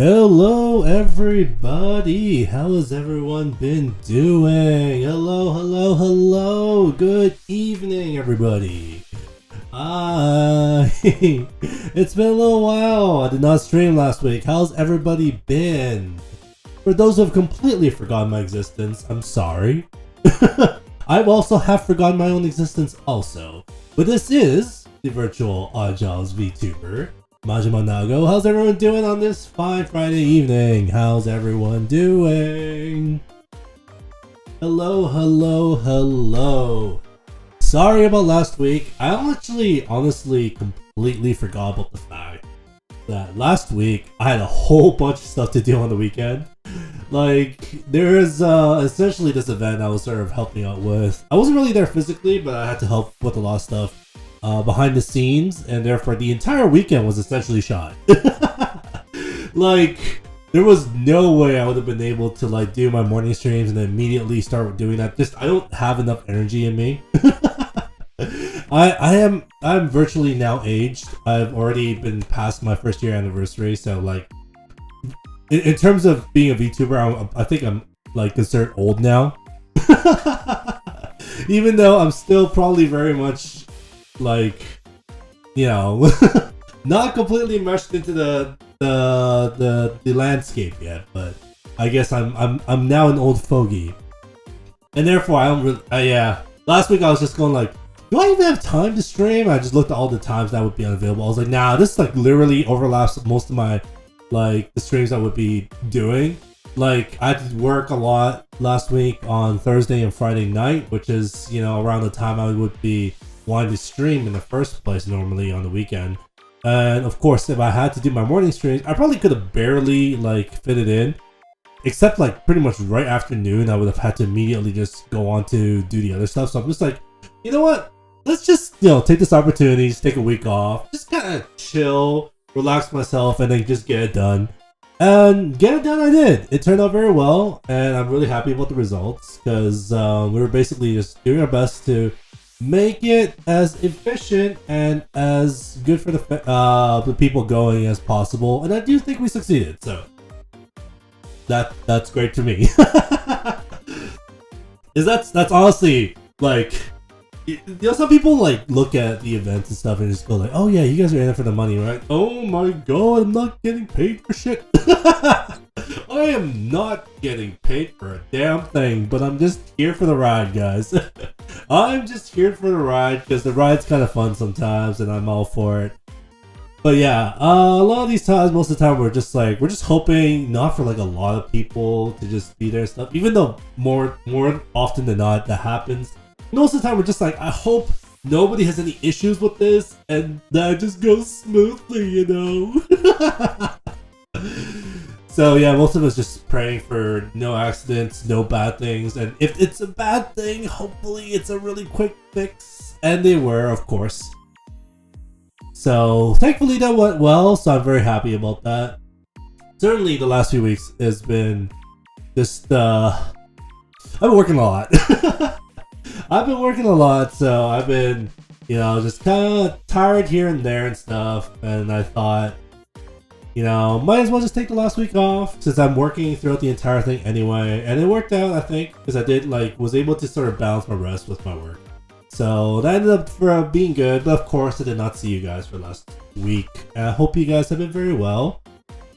Hello everybody, how has everyone been doing? Hello, good evening everybody. It's been a little while, I did not stream last week. How's everybody been? For those who have completely forgotten my existence, I'm sorry. I also have forgotten my own existence also. But this is the virtual Oddjobs VTuber, Majima Nago. How's everyone doing on this fine Friday evening? How's everyone doing? Hello. Sorry about last week. I actually honestly completely forgot about the fact that last week I had a whole bunch of stuff to do on the weekend. Like, there's essentially this event I was sort of helping out with. I wasn't really there physically, but I had to help with a lot of stuff behind the scenes, and therefore the entire weekend was essentially shot. Like, there was no way I would have been able to like do my morning streams and then immediately start doing that. Just, I don't have enough energy in me. I'm virtually now aged. I've already been past my first year anniversary, so like in terms of being a VTuber, I think I'm like considered old now. Even though I'm still probably very much like, you know, not completely meshed into the landscape yet, but I guess I'm now an old fogey, and therefore I don't really. Yeah, last week I was just going like, do I even have time to stream? I just looked at all the times that would be unavailable. I was like, nah, this like literally overlaps most of my like the streams I would be doing. Like, I had to work a lot last week on Thursday and Friday night, which is, you know, around the time I would be wanting to stream in the first place normally on the weekend. And of course, if I had to do my morning streams, I probably could have barely like fit it in, except like pretty much right after noon I would have had to immediately just go on to do the other stuff. So I'm just like, you know what, let's just, you know, take this opportunity, just take a week off, just kind of chill, relax myself, and then just get it done. And get it done I did. It turned out very well, and I'm really happy about the results, because we were basically just doing our best to make it as efficient and as good for the people going as possible, and I do think we succeeded, so that's great to me. That's honestly like, you know, some people like look at the events and stuff and just go like, oh yeah, you guys are in it for the money, right? Oh my god, I'm not getting paid for shit. I am not getting paid for a damn thing, but I'm just here for the ride, guys. I'm just here for the ride because the ride's kind of fun sometimes, and I'm all for it. But yeah, a lot of these times, most of the time, we're just hoping not for like a lot of people to just be there and stuff. Even though more often than not that happens. Most of the time, we're just like, I hope nobody has any issues with this, and that just goes smoothly, you know. So yeah, most of us just praying for no accidents, no bad things, and if it's a bad thing, hopefully it's a really quick fix. And they were, of course. So thankfully that went well, so I'm very happy about that. Certainly the last few weeks has been just, I've been working a lot. So I've been, you know, just kind of tired here and there and stuff, and I thought, you know, might as well just take the last week off since I'm working throughout the entire thing anyway. And it worked out, I think, because I did was able to sort of balance my rest with my work. So that ended up being good. But of course, I did not see you guys for last week. And I hope you guys have been very well.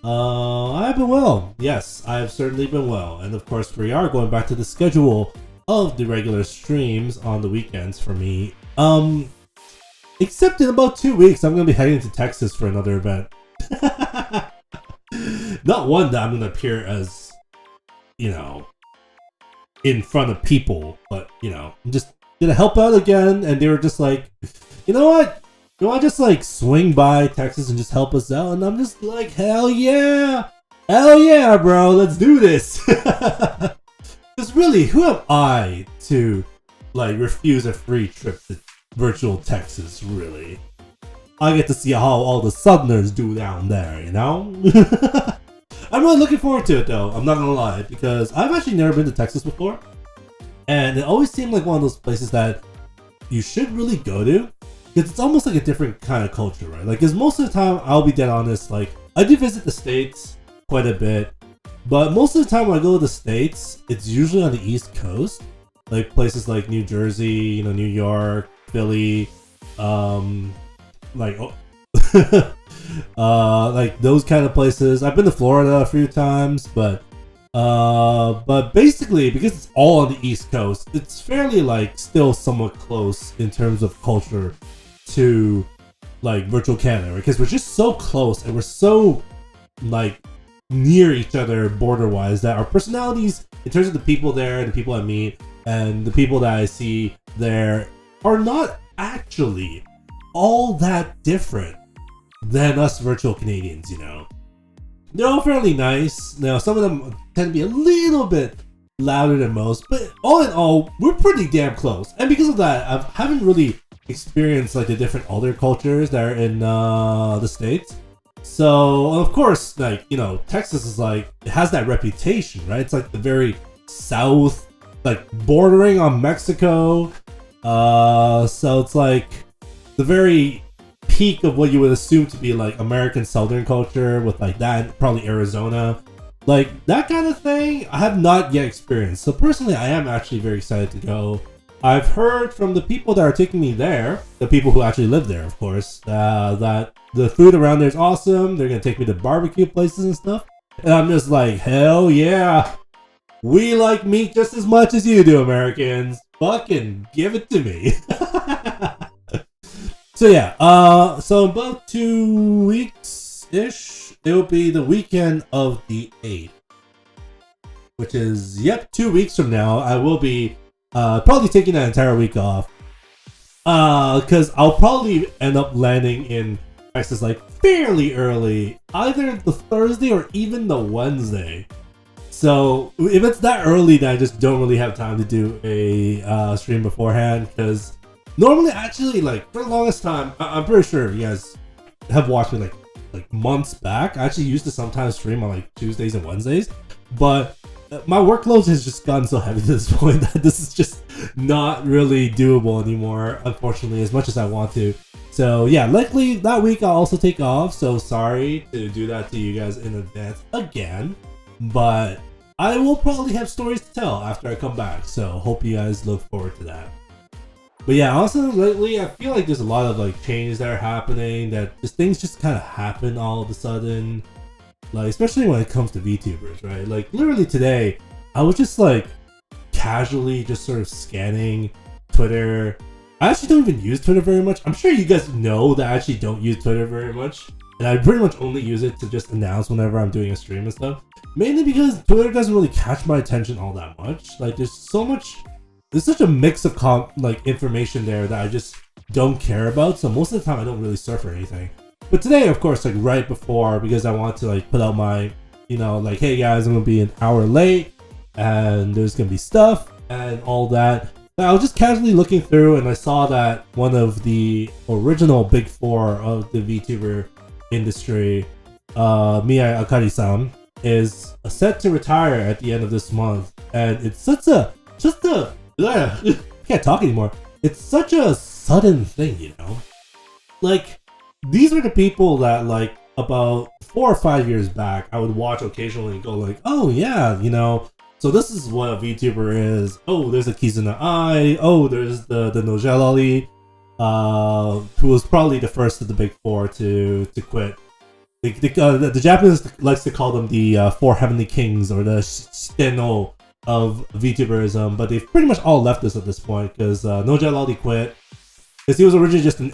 I've been well. Yes, I have certainly been well. And of course, we are going back to the schedule of the regular streams on the weekends for me. Except in about 2 weeks, I'm going to be heading to Texas for another event. Not one that I'm gonna appear as, you know, in front of people, but you know, I'm just gonna help out again. And they were just like, you know what? You want to just like swing by Texas and just help us out? And I'm just like, hell yeah, bro, let's do this. Because really, who am I to like refuse a free trip to virtual Texas? Really? I get to see how all the Southerners do down there, you know? I'm really looking forward to it though, I'm not gonna lie, because I've actually never been to Texas before. And it always seemed like one of those places that you should really go to, because it's almost like a different kind of culture, right? Like, because most of the time, I'll be dead honest, like, I do visit the States, quite a bit. But most of the time when I go to the States, it's usually on the East Coast. Like places like New Jersey, you know, New York, Philly, like like those kind of places. I've been to Florida a few times, but basically because it's all on the East Coast, it's fairly like still somewhat close in terms of culture to like virtual Canada, right? Because we're just so close and we're so like near each other border wise that our personalities in terms of the people there, the people I meet, and the people that I see there are not actually all that different than us virtual Canadians, you know. They're all fairly nice. Now, some of them tend to be a little bit louder than most, but all in all, we're pretty damn close. And because of that, I haven't really experienced like the different other cultures that are in the States. So, of course, like, you know, Texas is like, it has that reputation, right? It's like the very south, like bordering on Mexico. So it's like the very peak of what you would assume to be like American Southern culture with like that, probably Arizona. Like that kind of thing, I have not yet experienced. So personally, I am actually very excited to go. I've heard from the people that are taking me there, the people who actually live there, of course, that the food around there is awesome. They're going to take me to barbecue places and stuff. And I'm just like, hell yeah. We like meat just as much as you do, Americans. Fucking give it to me. So yeah, so about 2 weeks-ish, it will be the weekend of the 8th. Which is, yep, 2 weeks from now, I will be probably taking that entire week off. Because I'll probably end up landing in Texas like fairly early, either the Thursday or even the Wednesday. So if it's that early, then I just don't really have time to do a stream beforehand. Because normally, actually, like for the longest time, I'm pretty sure you guys have watched me like months back. I actually used to sometimes stream on like Tuesdays and Wednesdays, but my workload has just gotten so heavy to this point that this is just not really doable anymore, unfortunately, as much as I want to. So yeah, likely that week I'll also take off, so sorry to do that to you guys in advance again, but I will probably have stories to tell after I come back, so hope you guys look forward to that. But yeah, also lately I feel like there's a lot of like changes that are happening, that just things just kind of happen all of a sudden. Like, especially when it comes to VTubers, right? Like, literally today, I was just, like, casually just sort of scanning Twitter. I actually don't even use Twitter very much. I'm sure you guys know that I actually don't use Twitter very much. And I pretty much only use it to just announce whenever I'm doing a stream and stuff. Mainly because Twitter doesn't really catch my attention all that much. Like, there's such a mix of, information there that I just don't care about. So most of the time, I don't really surf or anything. But today, of course, like right before, because I want to like put out my, you know, like, hey guys, I'm gonna be an hour late, and there's gonna be stuff and all that. But I was just casually looking through, and I saw that one of the original big four of the VTuber industry, Miya Akari-san, is set to retire at the end of this month, and it's I can't talk anymore. It's such a sudden thing, you know, like. These were the people that, like, about 4 or 5 years back, I would watch occasionally and go like, oh yeah, you know, so this is what a VTuber is. Oh, there's a Kizuna Ai. Oh, there's the Nojelali, who was probably the first of the big four to quit. The Japanese likes to call them the four heavenly kings, or the Shiteno of VTuberism, but they've pretty much all left us at this point, because Nojelali quit. Because he was originally just an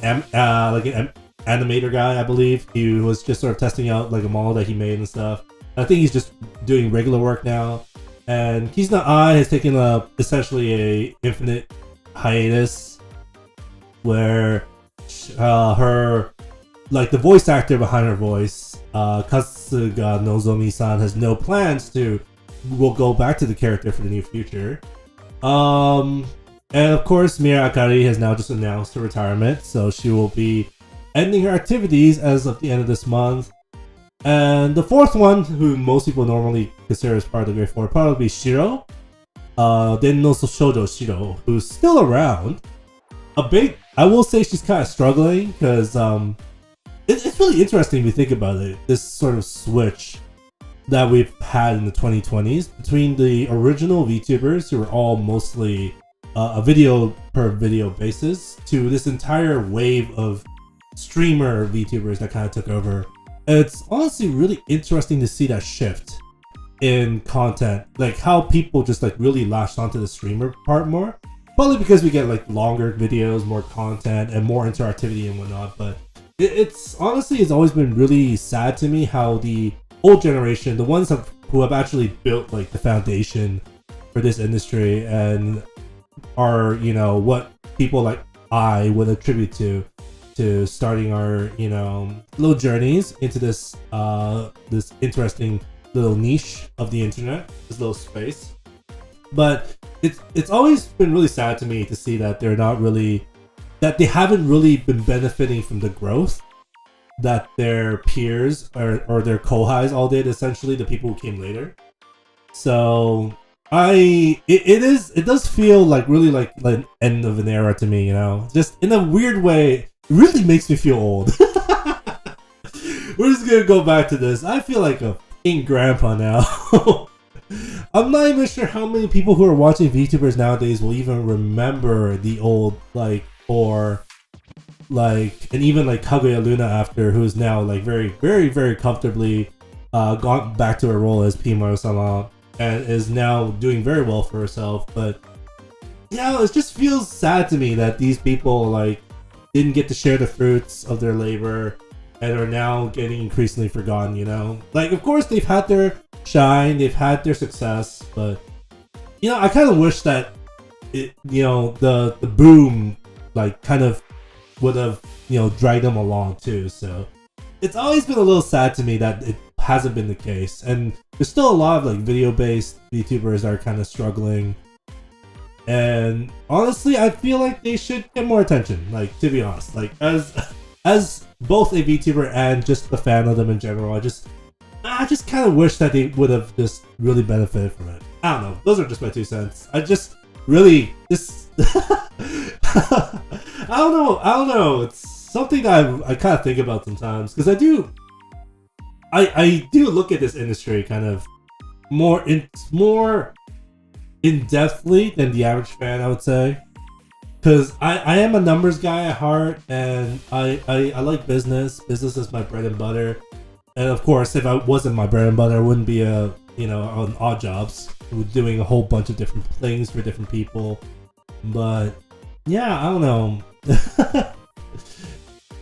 animator guy, I believe. He was just sort of testing out like a model that he made and stuff. I think he's just doing regular work now. And Kizuna Ai has taken essentially a infinite hiatus, where her, like the voice actor behind her voice, Kasuga Nozomi-san, has no plans to go back to the character for the near future. And of course, Miya Akari has now just announced her retirement, so she will be ending her activities as of the end of this month. And the fourth one, who most people normally consider as part of the Great Four, probably Shiro. Denno Shoujo Shiro, who's still around. I will say she's kind of struggling, because it's really interesting if you think about it, this sort of switch. that we've had in the 2020s between the original VTubers who were all mostly a video per video basis to this entire wave of streamer VTubers that kind of took over. And it's honestly really interesting to see that shift in content, like how people just like really latched onto the streamer part more. Probably because we get like longer videos, more content, and more interactivity and whatnot. But it's honestly, it's always been really sad to me how the old generation, the ones who have actually built like the foundation for this industry and are, you know, what people like I would attribute to starting our, you know, little journeys into this this interesting little niche of the internet, this little space. But it's always been really sad to me to see that they're not really, that they haven't really been benefiting from the growth that their peers or their kohais all did, essentially the people who came later. So it does feel like really like an end of an era to me, you know, just in a weird way. It really makes me feel old. We're just gonna go back to this. I feel like a fucking grandpa now. I'm not even sure how many people who are watching VTubers nowadays will even remember the old, like, or like, and even like Kaguya Luna after, who's now like very comfortably gone back to her role as Pimaru-sama and is now doing very well for herself. But yeah, it just feels sad to me that these people like didn't get to share the fruits of their labor and are now getting increasingly forgotten, you know? Like, of course they've had their shine, they've had their success, but you know, I kind of wish that it, you know, the boom like kind of would have, you know, dragged them along too. So it's always been a little sad to me that it hasn't been the case, and there's still a lot of like video based VTubers that are kind of struggling, and honestly I feel like they should get more attention, like, to be honest, like as both a VTuber and just a fan of them in general. I just kind of wish that they would have just really benefited from it. I don't know. Those are just my 2 cents. I just really I don't know. It's something that I kind of think about sometimes, because I do look at this industry kind of more in depthly than the average fan, I would say. Because I am a numbers guy at heart, and I like business. Business is my bread and butter. And of course, if I wasn't my bread and butter, I wouldn't be on odd jobs, doing a whole bunch of different things for different people. But yeah, I don't know.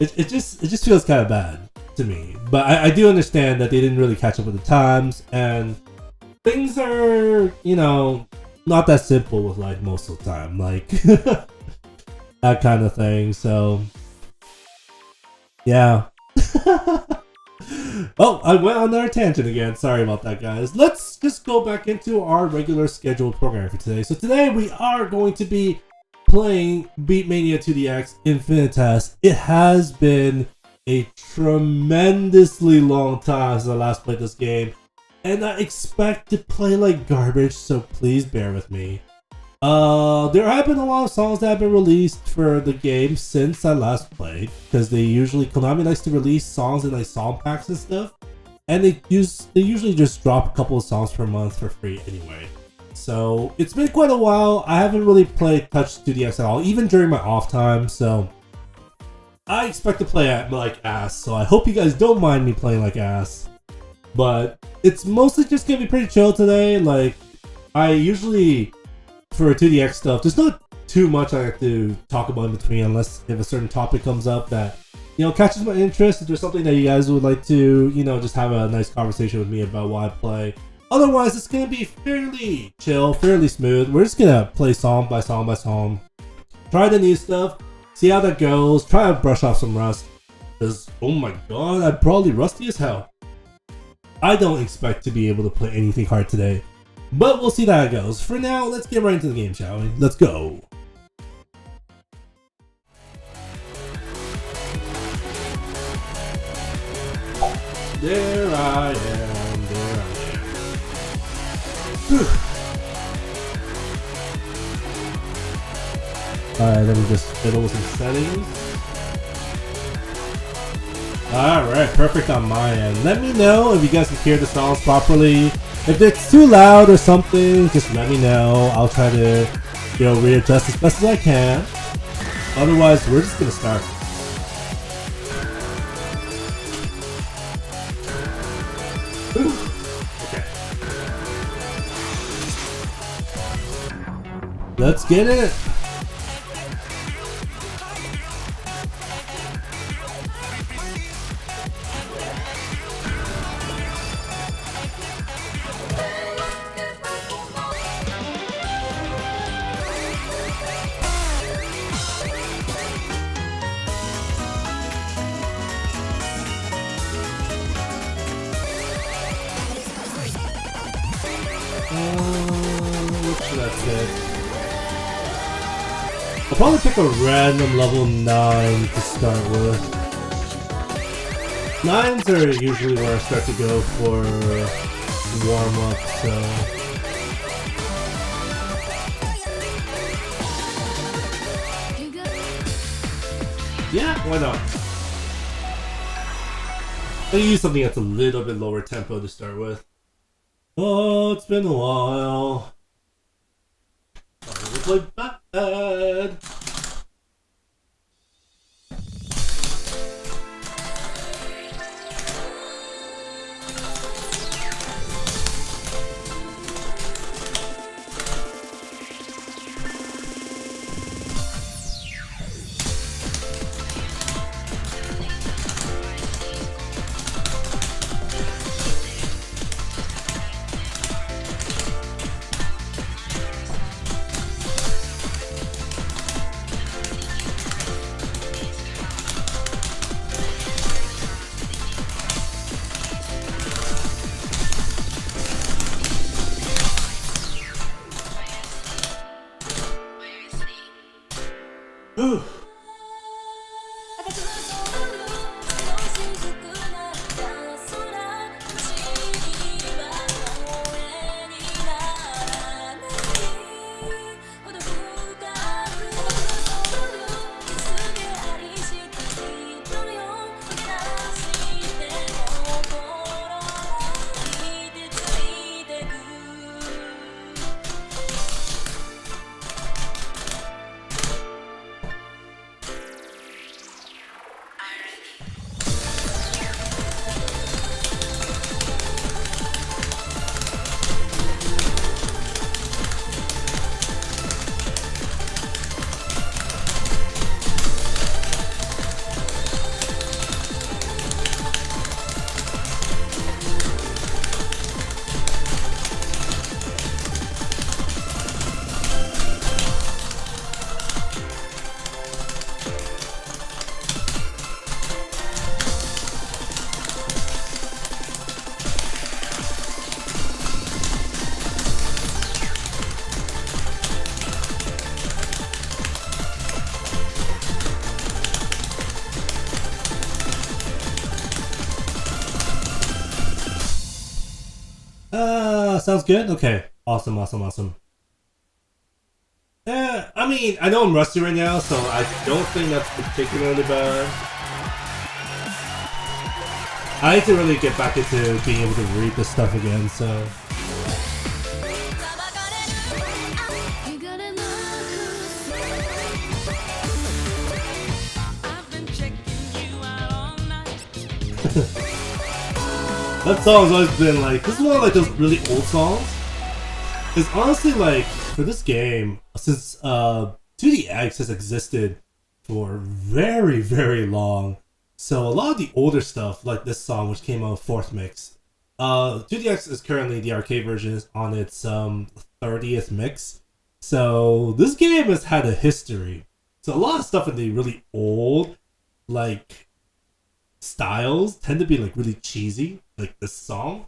it just feels kind of bad to me. But I do understand that they didn't really catch up with the times, and things are, you know, not that simple with life most of the time. Like that kind of thing. So yeah. Oh, I went on another tangent again. Sorry about that, guys. Let's just go back into our regular scheduled program for today. So today we are going to be playing Beatmania 2DX Infinitas. It has been a tremendously long time since I last played this game, and I expect to play like garbage, so please bear with me. There have been a lot of songs that have been released for the game since I last played, because Konami likes to release songs in like song packs and stuff, and they usually just drop a couple of songs per month for free anyway. So it's been quite a while. I haven't really played Touch 2DX at all, even during my off time. So I expect to play at like ass. So I hope you guys don't mind me playing like ass. But it's mostly just gonna be pretty chill today. Like, I usually, for 2DX stuff, there's not too much I have to talk about in between, unless if a certain topic comes up that, you know, catches my interest. If there's something that you guys would like to, you know, just have a nice conversation with me about what I play. Otherwise, it's gonna be fairly chill, fairly smooth. We're just gonna play song by song by song, try the new stuff, see how that goes, try to brush off some rust. Because, oh my god, I'm probably rusty as hell. I don't expect to be able to play anything hard today, but we'll see how it goes. For now, let's get right into the game, shall we? Let's go. There I am. Alright, let me just fiddle with some settings. Alright, perfect on my end. Let me know if you guys can hear the songs properly. If it's too loud or something, just let me know. I'll try to, readjust as best as I can. Otherwise, we're just gonna start. Okay. Let's get it. What should I pick? I'll probably pick a random level 9 to start with. 9s are usually where I start to go for warm up, so. Yeah, why not? I'll use something that's a little bit lower tempo to start with. Oh, it's been a while. I play bad. Ooh. Sounds good? Okay. Awesome. I mean, I know I'm rusty right now, so I don't think that's particularly bad. I need to really get back into being able to read this stuff again, so. That song's always been like, this is one of like those really old songs. It's honestly like, for this game, since 2DX has existed for very, very long, so a lot of the older stuff, like this song, which came out 4th mix, 2DX is currently, the arcade version is on its 30th mix. So this game has had a history. So a lot of stuff in the really old, like, styles tend to be like really cheesy, like this song.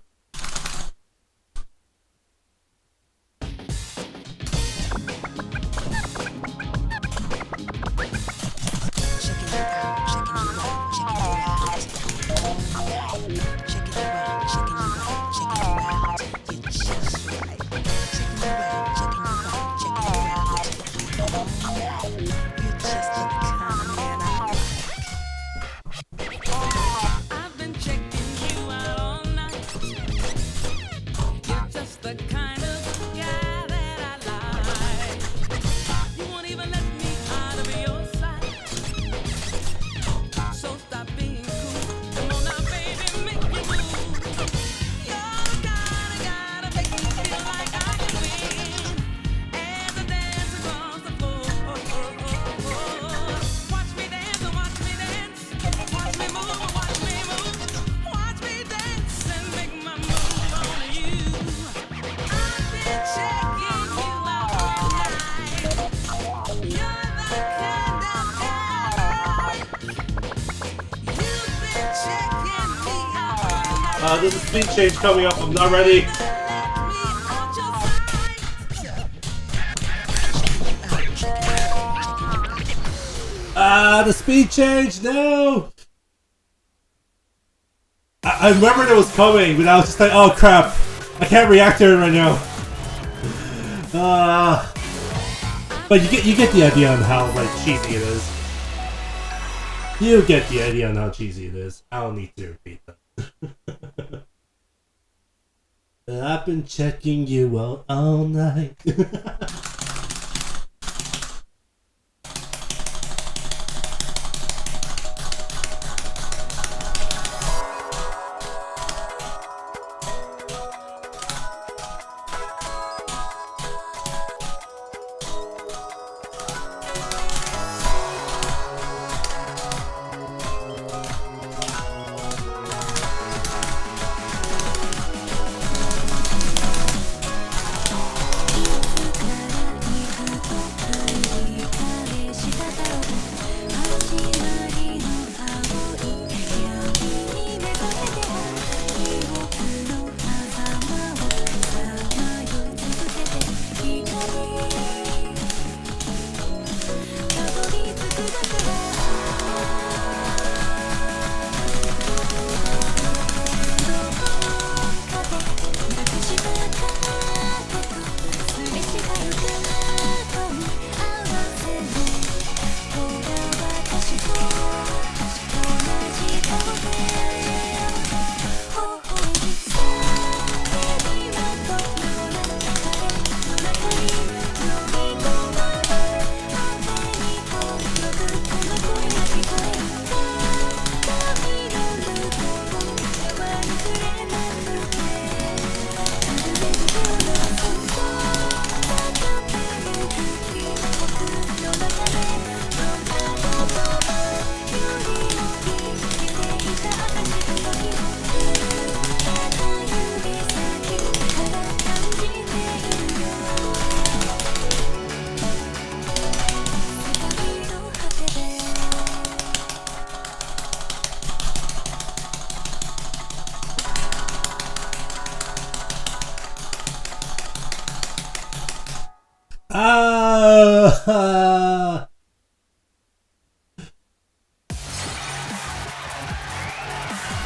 the kind of guy that I like. You won't even let me out of your sight. So stop being cool. Come on now, baby, make me move. You're the kind of guy to make me feel like I can win. As I dance across the floor. Watch me dance, watch me dance. Watch me move, watch me move. Watch me dance and make my move on you. I've been checking you out tonight. You're the kind of guy. You've been checking me out tonight. There's a speed change coming up. I'm not ready. Let me out your sight. The speed change. No. I remembered it was coming, but I was just like, oh crap, I can't react to it right now. But you get the idea on how like cheesy it is. You get the idea on how cheesy it is. I don't need to repeat that. I've been checking you out all night.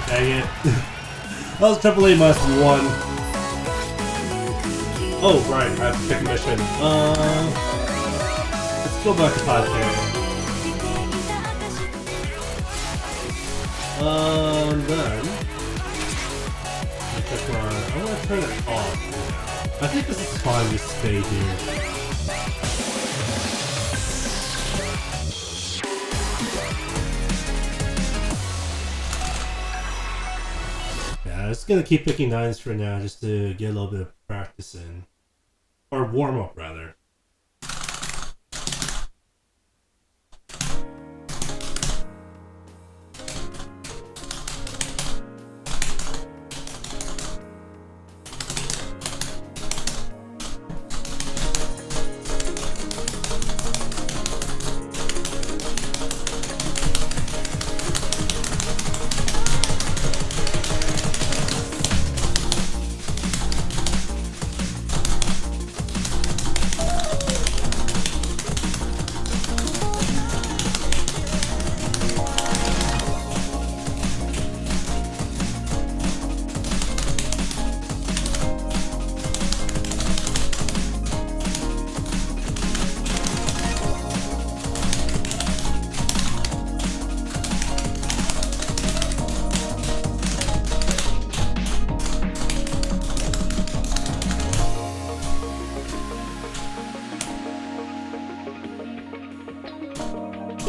Dang it. That was AAA minus 1. Oh, right, I have to pick a mission. Let's go back to podcast. Then... I'm gonna turn it off. I think this is fine to stay here. I'm just gonna keep picking 9s for now, just to get a little bit of practice in. Or warm up, rather.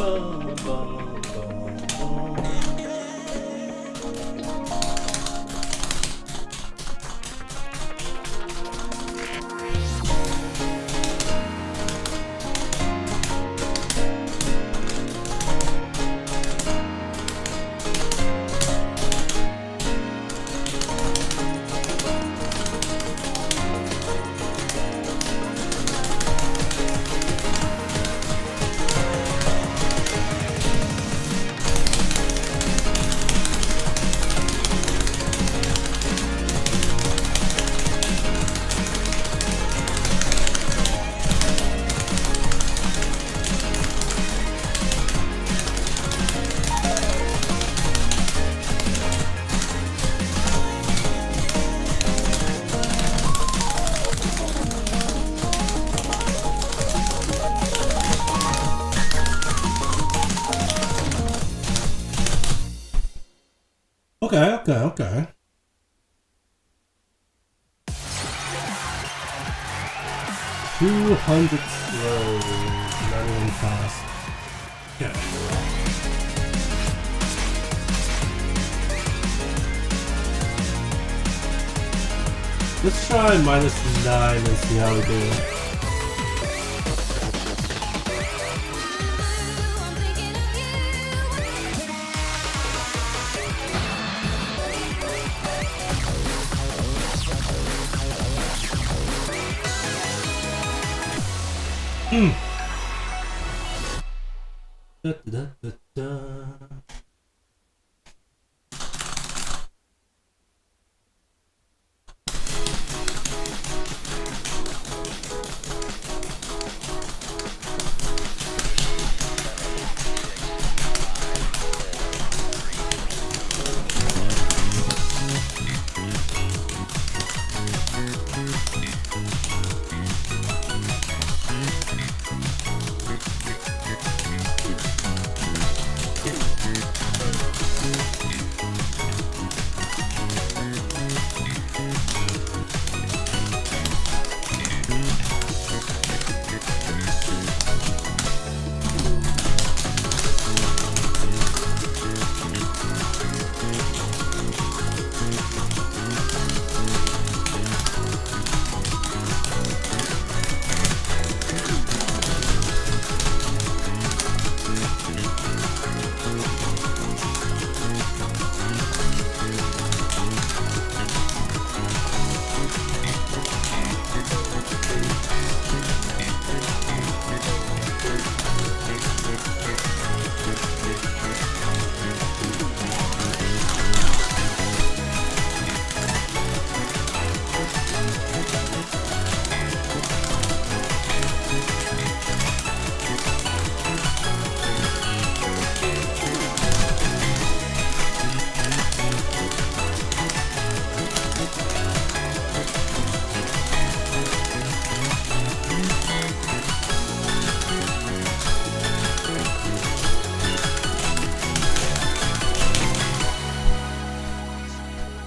Bum, bum, bum, bum. Okay. 200 slow, not even fast. Okay. Let's try -9 and see how we do. Da, da, da, da.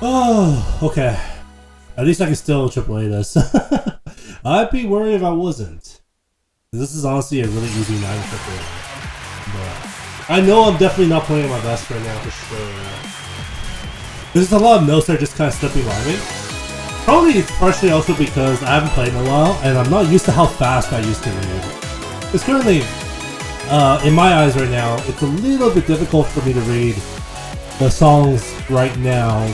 Oh, okay. At least I can still AAA this. I'd be worried if I wasn't. This is honestly a really easy 9 AAA. But I know I'm definitely not playing my best right now for sure. There's a lot of notes that are just kind of slipping by me. Probably partially also because I haven't played in a while and I'm not used to how fast I used to read. It's currently, in my eyes right now, it's a little bit difficult for me to read the songs right now.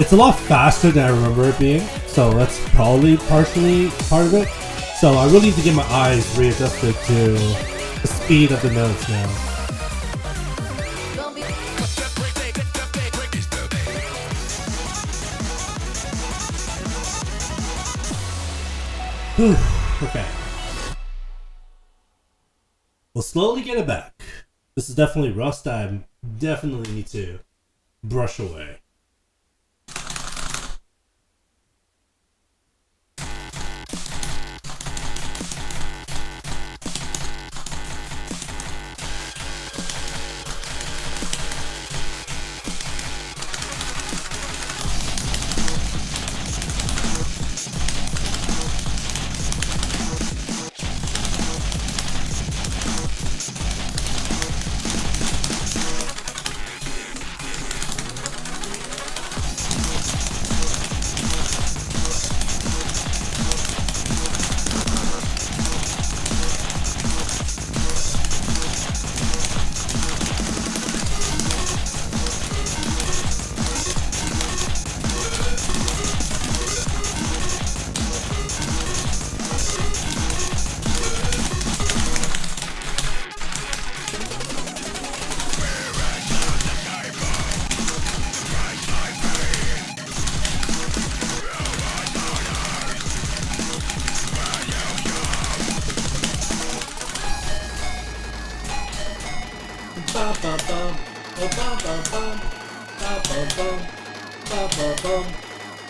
It's a lot faster than I remember it being, so that's probably partially part of it. So I really need to get my eyes readjusted to the speed of the notes now. Whew, okay. We'll slowly get it back. This is definitely rust I definitely need to brush away.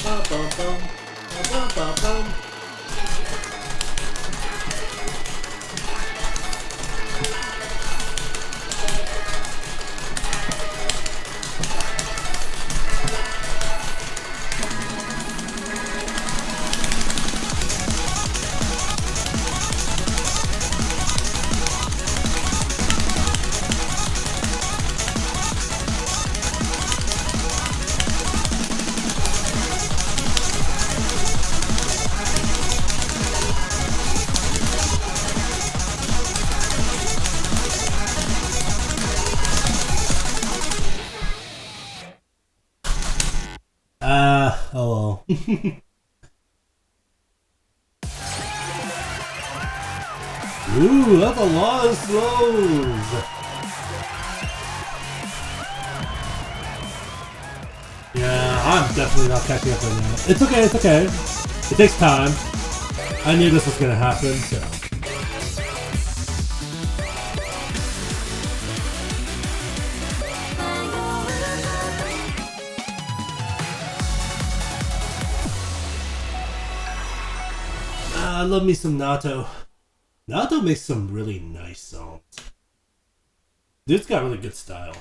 Oh well. Ooh, that's a lot of slows. Yeah, I'm definitely not catching up right now. It's okay, it's okay. It takes time. I knew this was gonna happen, so. I love me some Nato. Nato makes some really nice songs. Dude's got really good style.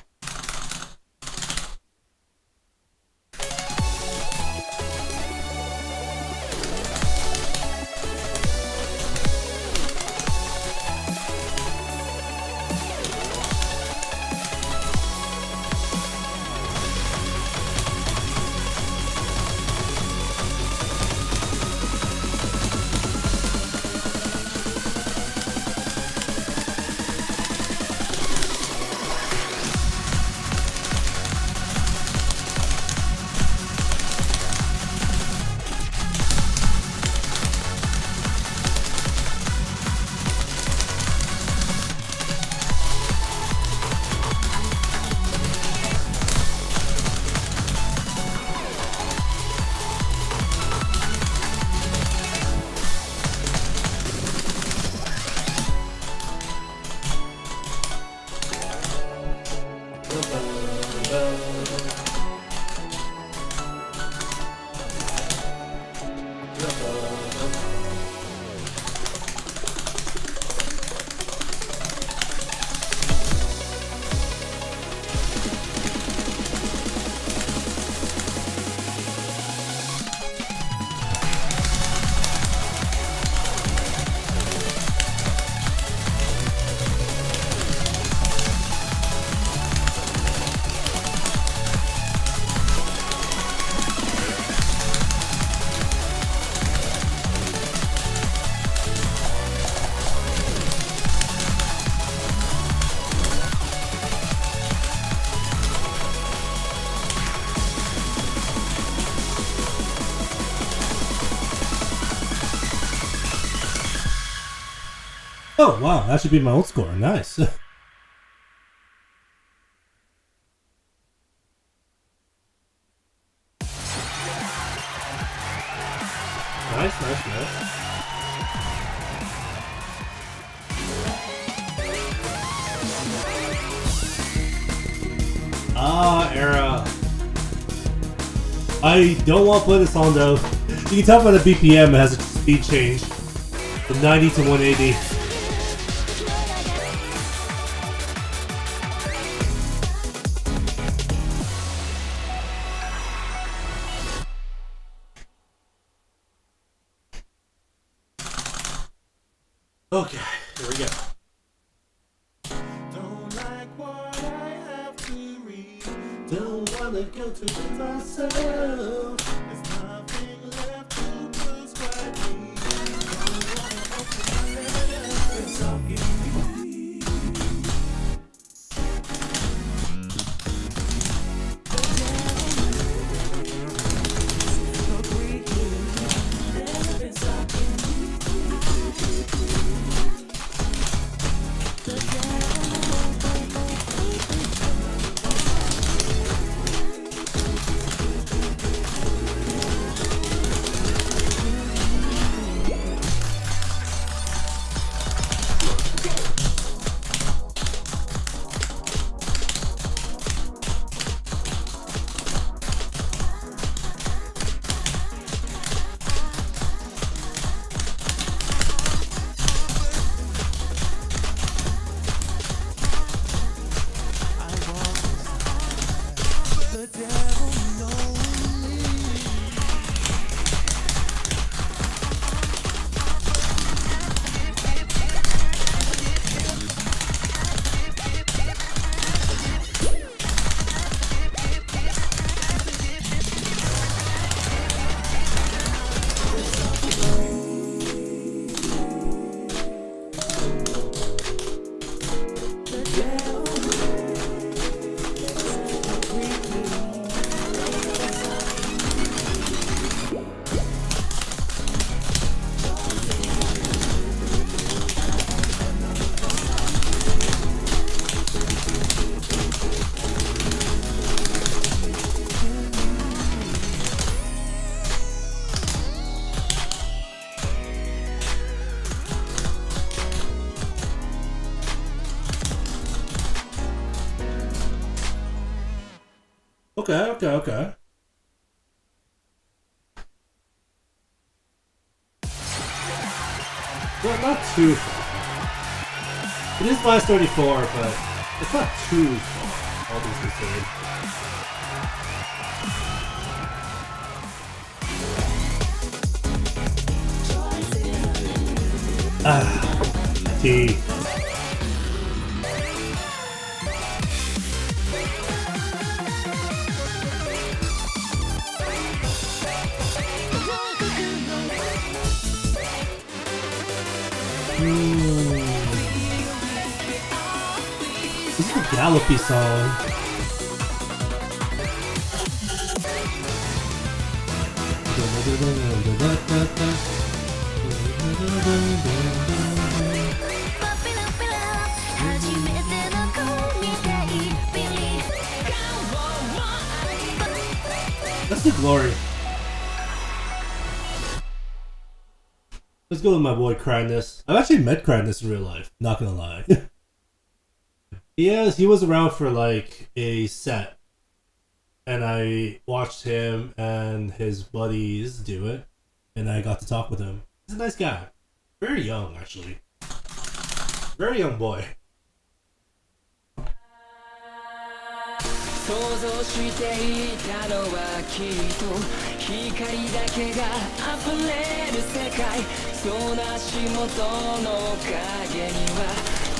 Oh, wow, that should be my old score. Nice. Nice, nice, nice. Ah, Era. I don't want to play this song though. You can tell by the BPM it has a speed change from 90 to 180. Okay, here we go. Don't like what I have to read. Don't wanna go to myself. There's nothing left to prescribe me. Don't wanna open my letter. It's all in me. Okay. Well, not too far. It is minus 34, but it's not too far, all things considered. Tea. This is a Gallopy song. Let's do Glory. Let's go with my boy Cryness. I've actually met Cryness in real life, not gonna lie. He was around for like a set. And I watched him and his buddies do it. And I got to talk with him. He's a nice guy. Very young, actually. Very young boy. 想像していたのはきっと光だけが溢れる世界その足元の影には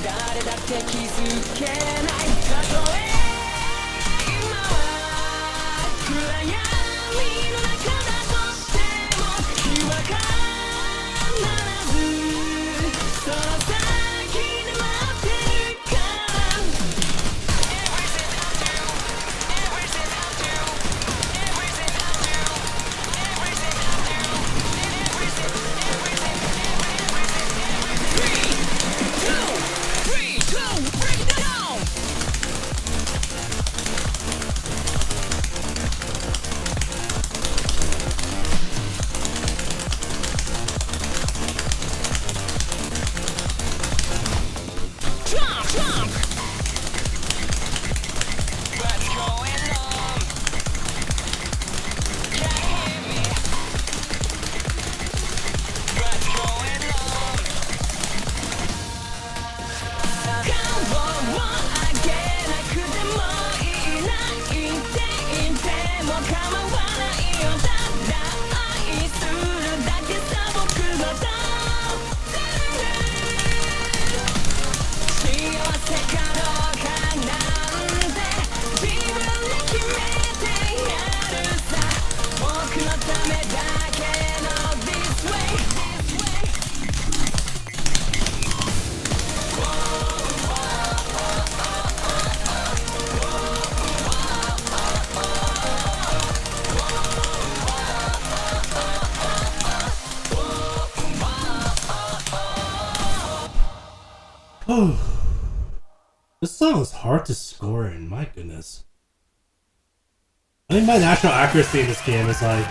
誰だって気づけないたとえ今は暗闇の中だとしても日は必ずその先で待ってるから This song is hard to score in, my goodness. I think my natural accuracy in this game is like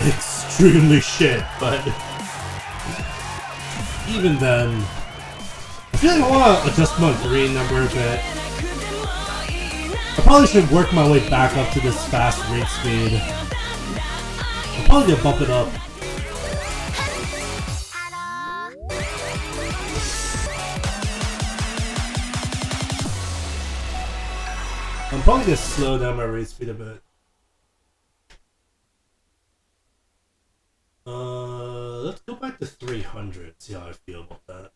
extremely shit, but even then, I feel like I want to adjust my green number a bit. I probably should work my way back up to this fast rate speed. I'll probably bump it up. I'm probably gonna slow down my rate speed a bit. Let's go back to 300, see how I feel about that.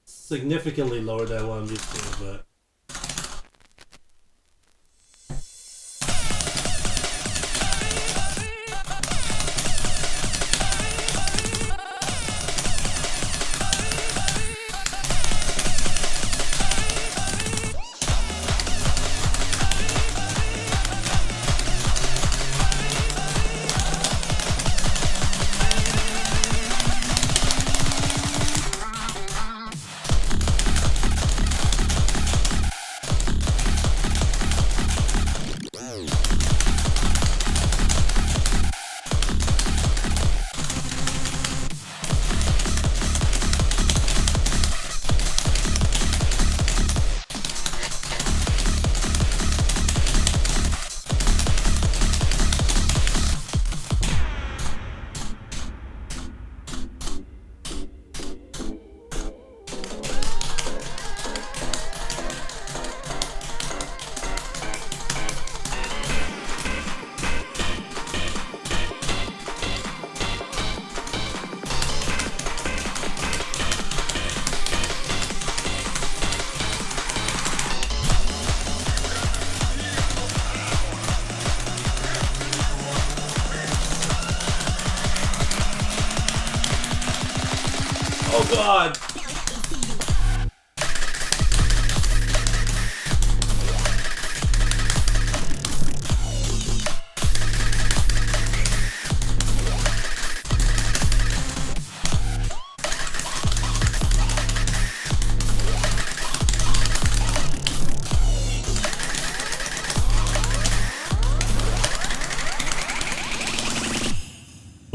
Significantly lower than what I'm used to, but... god!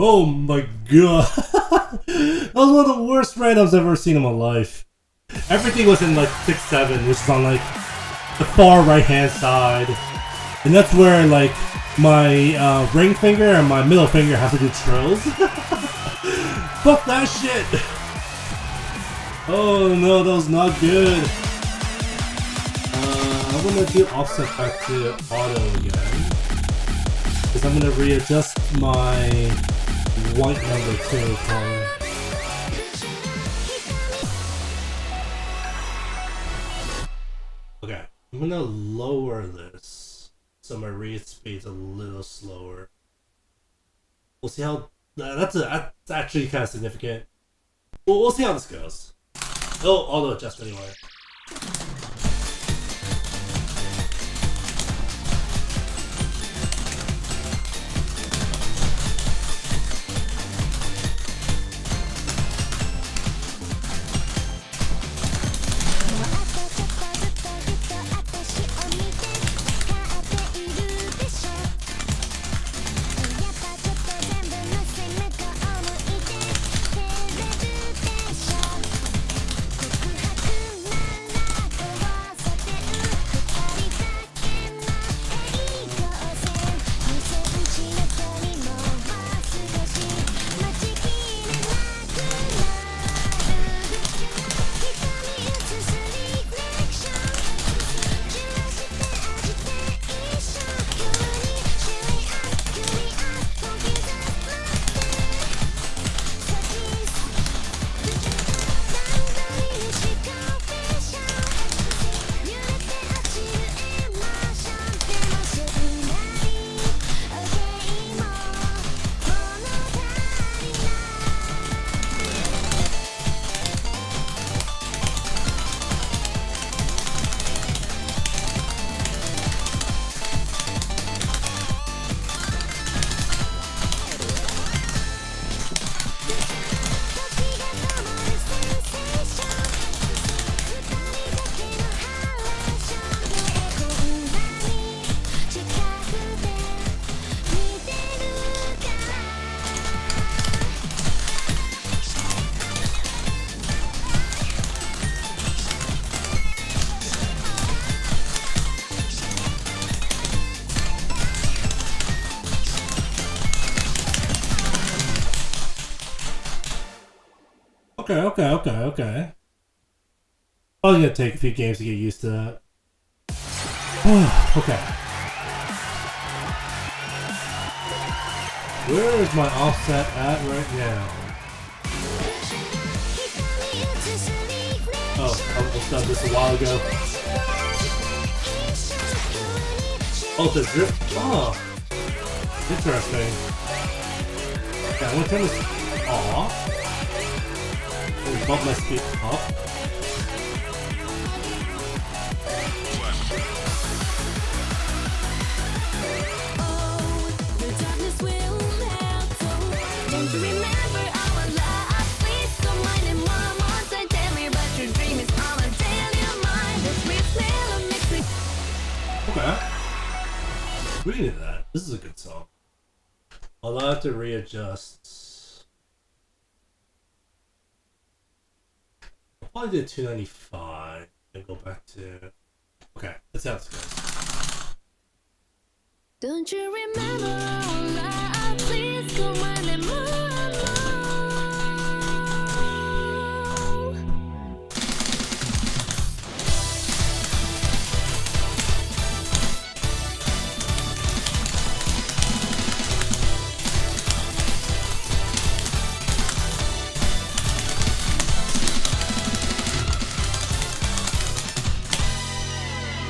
Oh my god. That was one of the worst randoms I've ever seen in my life. Everything was in like 6-7, which is on like the far right hand side. And that's where like my ring finger and my middle finger have to do trills. Fuck that shit. Oh no, that was not good. I'm gonna do offset back to auto again. Because I'm gonna readjust my white number 2 color. Okay, I'm gonna lower this so my read speed's a little slower. We'll see how that's actually kind of significant. We'll see how this goes. Oh, auto adjust anyway. Okay. Probably gonna take a few games to get used to that. Okay. Where is my offset at right now? Oh, I almost done this a while ago. Oh, the drip. Oh, interesting. Okay, I'm gonna turn this off. Bump my speed up. Don't you remember our love? Please don't mind it more time. Tell me about your dream. It's all I tell your mind. The sweet smell of mixing. Okay. We needed that. This is a good song. I'll have to readjust. I'll probably do 295 and go back to. Okay, let's see how this goes. Don't you remember our love? Please don't mind it more.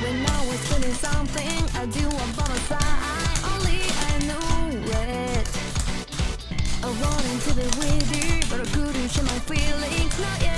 When I was feeling something, I do one by my side. Only I knew it. I wanted to be with you, but I couldn't share my feelings. Not yet.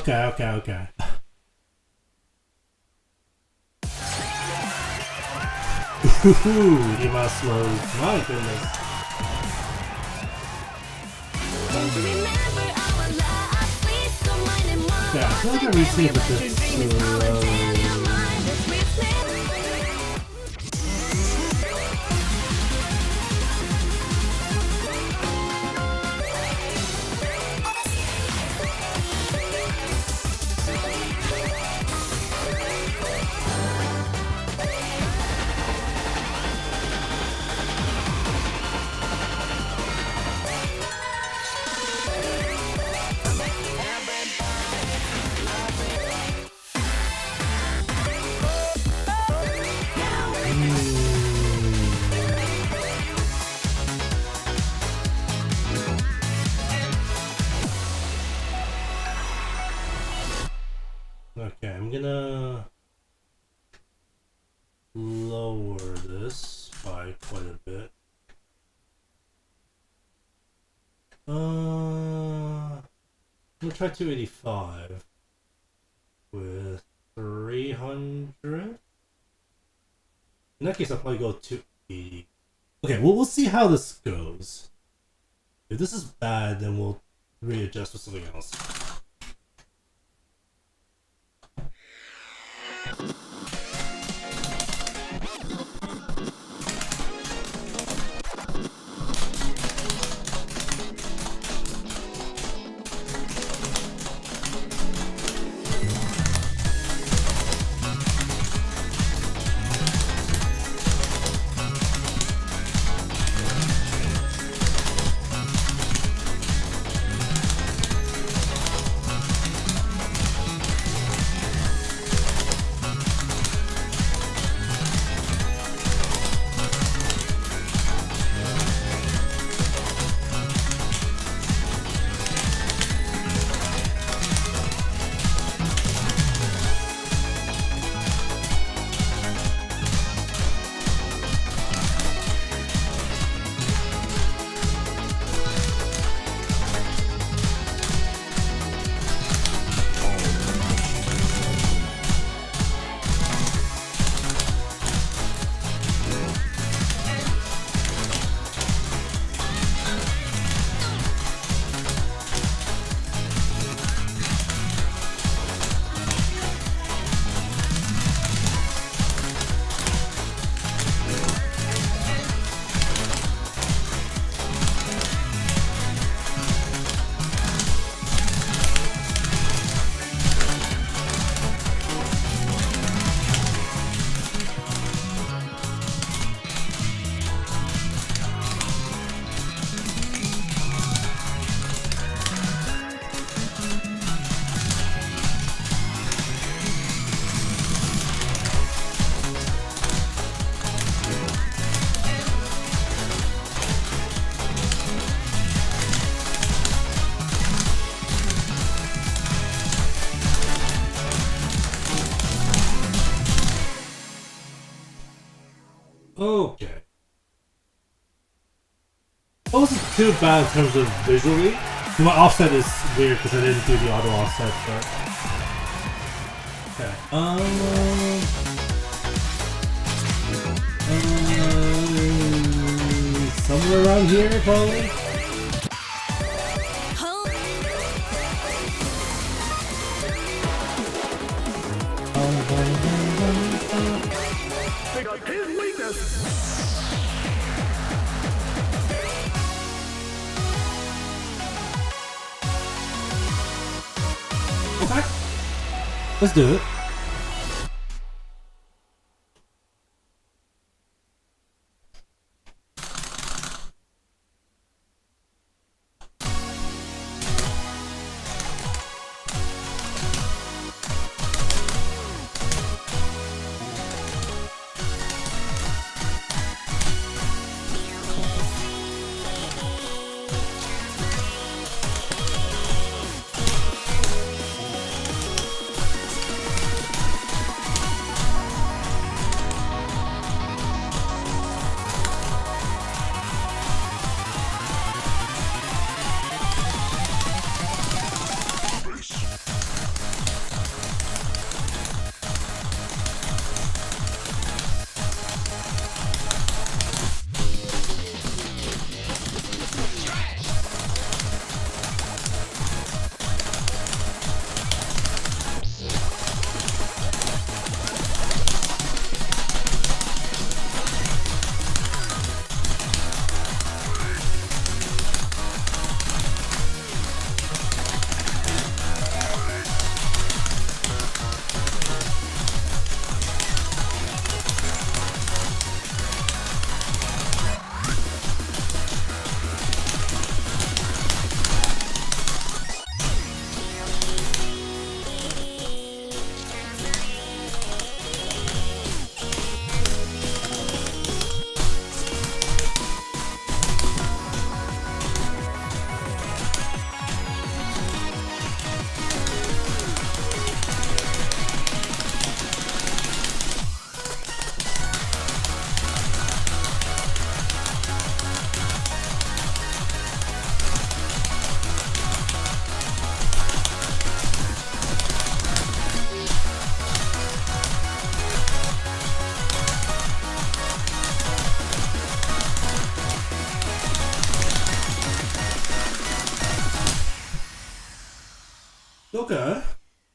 Okay. Ooh, Ima slows. My goodness. Okay, I feel like I received a bit slow. Okay, I'm gonna lower this by quite a bit. I'm gonna try 285 with 300. In that case, I'll probably go 280. Okay, well, we'll see how this goes. If this is bad, then we'll readjust with something else. Okay. Well, this is too bad in terms of visually. My offset is weird because I didn't do the auto offset, but... Okay. Somewhere around here, probably? Okay. Let's do it. Okay.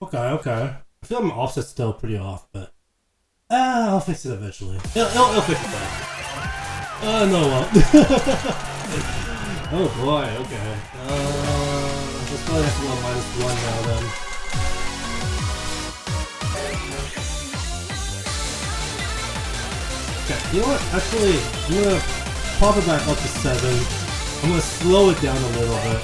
Okay. I feel my offset's still pretty off, but I'll fix it eventually. It'll fix itself. No, well. Oh boy, okay. Just probably have to go -1 now then. Okay, you know what? Actually, I'm gonna pop it back up to 7. I'm gonna slow it down a little bit.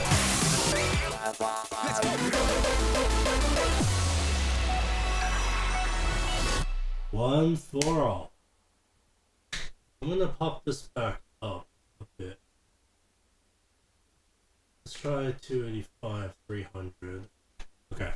One for all. I'm gonna pop this back up a bit. Let's try 285, 300. Okay.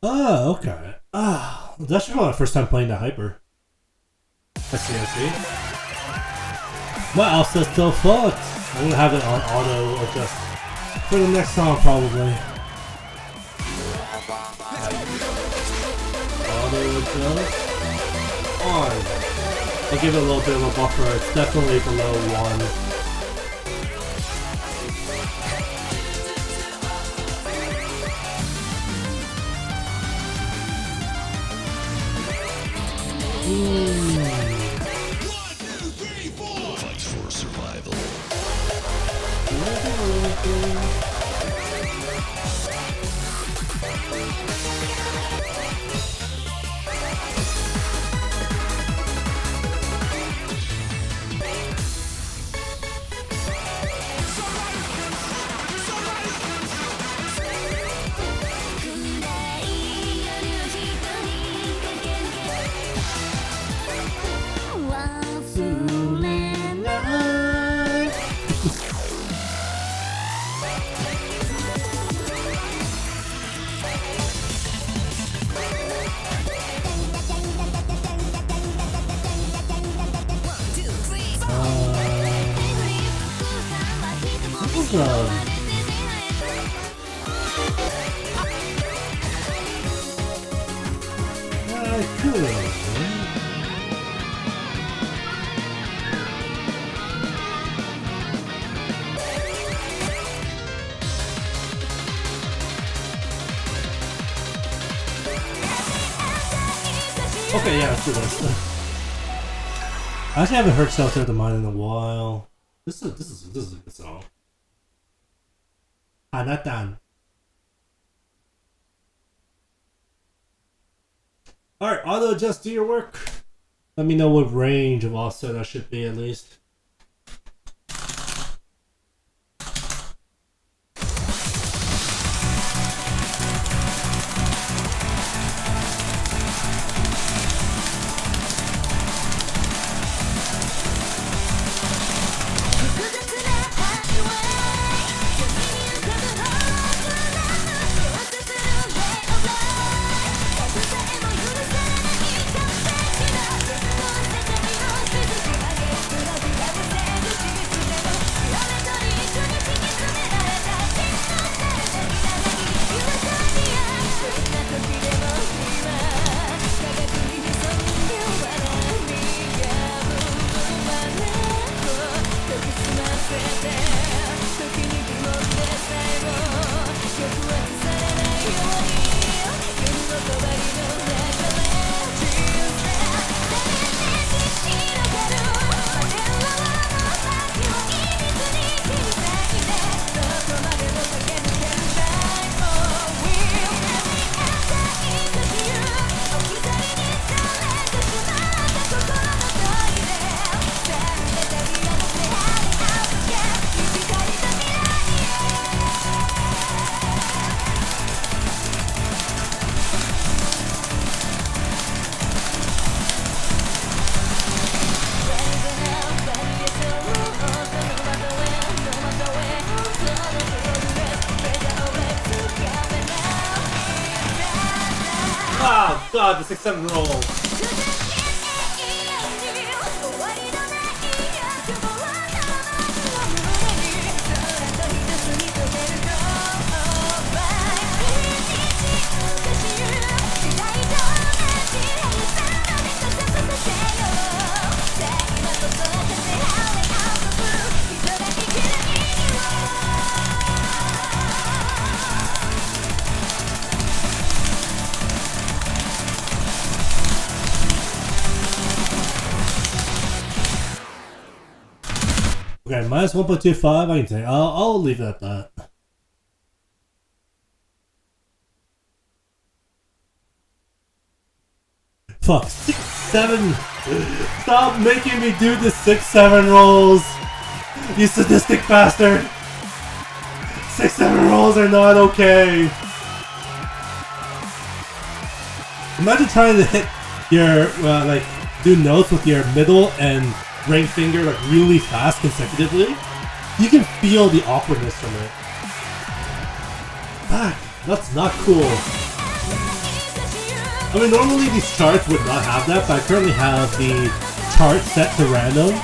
Oh, okay. That's just my first time playing the hyper. I see. My offset's still fucked. I'm gonna have it on auto adjust for the next song probably. Auto adjust on. I'll give it a little bit of a buffer. It's definitely below 1. Fight for survival. Okay, yeah, let's do this. I actually haven't heard Shelter of the Mind in a while. This is a good song. Hanatan. Alright, auto adjust, do your work. Let me know what range of offset I should be at least. Oh god, the 6-7 roll. Okay, minus 1.25, I can take. I'll leave it at that. Fuck, 6-7. Stop making me do the 6-7 rolls. You sadistic bastard. 6-7 rolls are not okay. Imagine trying to hit your, like, do notes with your middle and ring finger like really fast consecutively. You can feel the awkwardness from it. Fuck, that's not cool. I mean, normally these charts would not have that, but I currently have the chart set to random.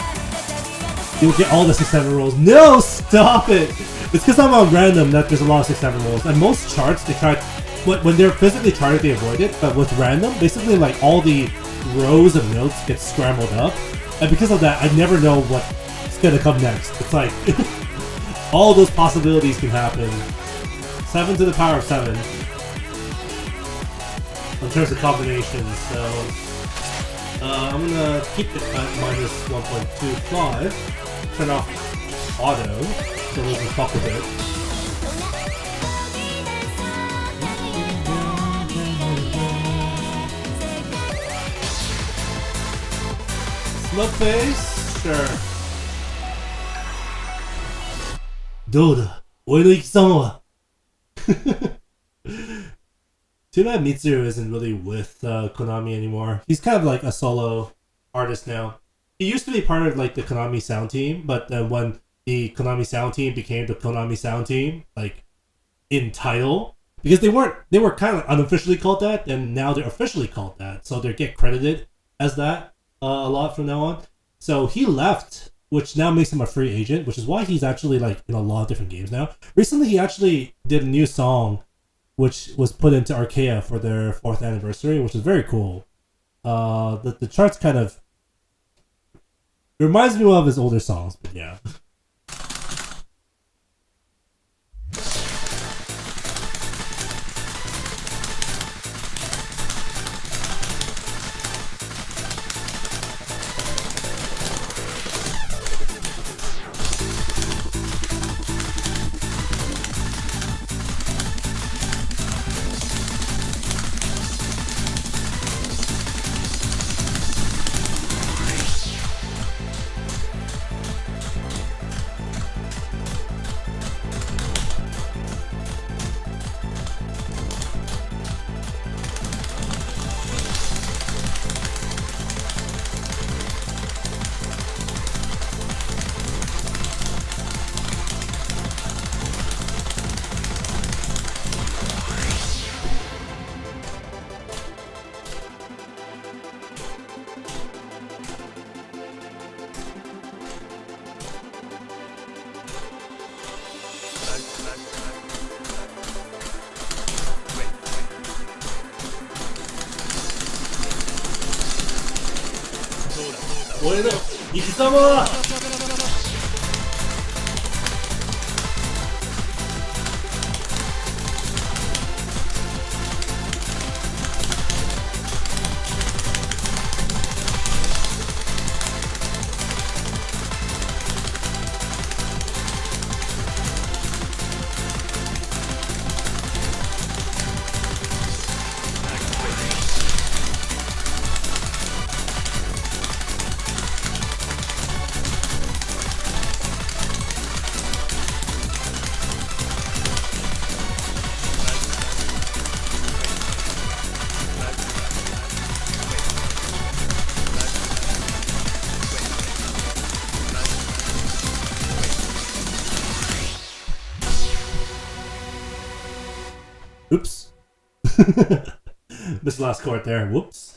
You'll get all the 6-7 rolls. No, stop it! It's because I'm on random that there's a lot of 6-7 rolls. And most charts, they try, when they're physically charted, they avoid it. But with random, basically like all the rows of notes get scrambled up. And because of that, I never know what's gonna come next. It's like, all those possibilities can happen. 7 to the power of 7. In terms of combinations, so... I'm gonna keep it at minus 1.25. Turn off auto, so we can fuck with it. Smug face? Sure. どうだ俺の生き様は Too bad Mitsuru isn't really with Konami anymore. He's kind of like a solo artist now. He used to be part of like the Konami sound team, but when the Konami sound team became the Konami sound team, like in title, because they were kind of unofficially called that, and now they're officially called that, so they get credited as that a lot from now on. So he left, which now makes him a free agent, which is why he's actually like in a lot of different games now. Recently, he actually did a new song, which was put into Archaea for their 4th anniversary, which is very cool. The charts kind of reminds me of his older songs, but yeah. What is it? 生き様 Oops. Missed the last chord there. Whoops.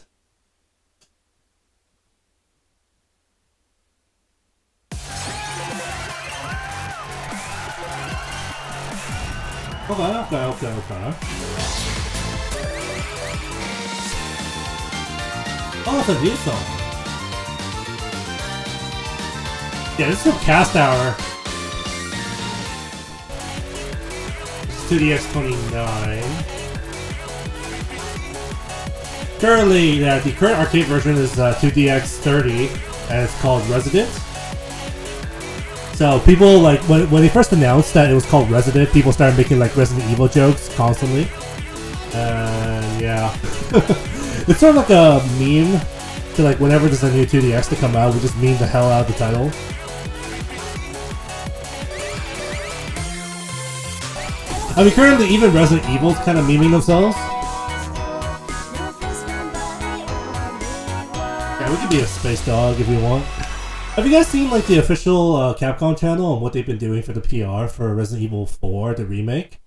Okay. Oh, it's a new song. Yeah, this is from Cast Hour. 2DX 29. Currently, the current arcade version is 2DX 30, and it's called Resident. So people, like, when they first announced that it was called Resident, people started making, like, Resident Evil jokes constantly. And, yeah. It's sort of like a meme to, like, whenever there's a new 2DX to come out, we just meme the hell out of the title. I mean, currently, even Resident Evil's kind of memeing themselves. Yeah, we could be a space dog if we want. Have you guys seen, like, the official Capcom channel and what they've been doing for the PR for Resident Evil 4, the remake?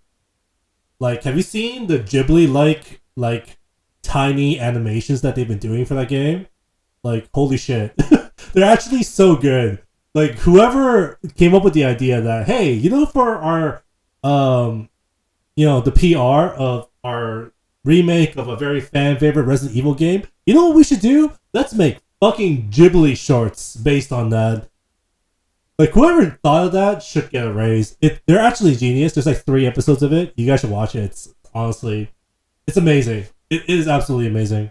Like, have you seen the Ghibli-like, tiny animations that they've been doing for that game? Like, holy shit. They're actually so good. Like, whoever came up with the idea that, hey, you know, for our, you know, the PR of our remake of a very fan-favorite Resident Evil game, you know what we should do? Let's make fucking Ghibli shorts based on that. Like, whoever thought of that should get a raise. They're actually genius. There's like 3 episodes of it. You guys should watch it. It's honestly, it's amazing. It is absolutely amazing.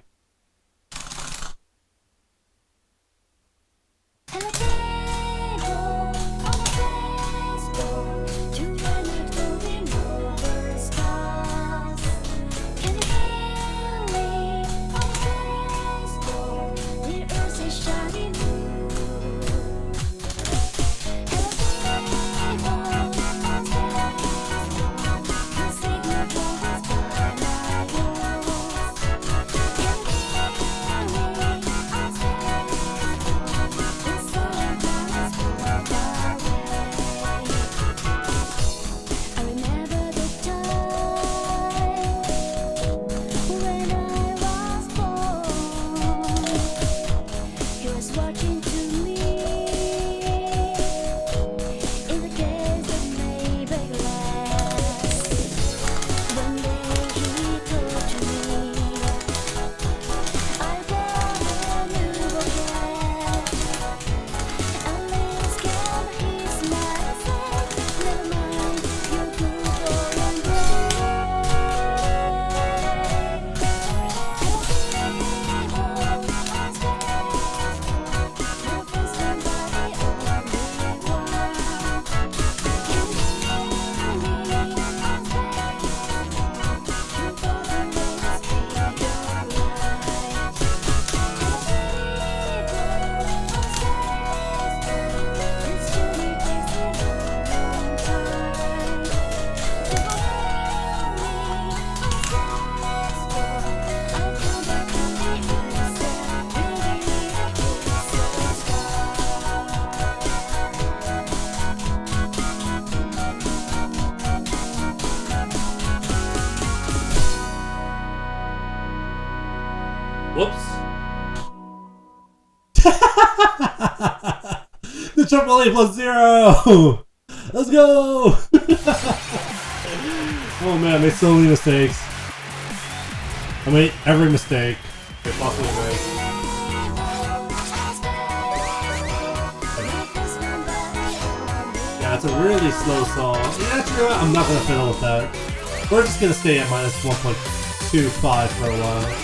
Whoops. The triple A plus 0! Let's go! Oh man, I made so many mistakes. I made every mistake I possibly made. Yeah, it's a really slow song. Yeah, true. I'm not gonna fiddle with that. We're just gonna stay at minus 1.25 for a while.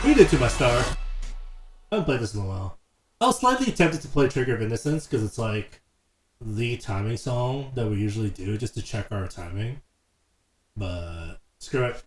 We did to my star. I haven't played this in a while. I was slightly tempted to play Trigger of Innocence because it's like the timing song that we usually do just to check our timing. But screw it.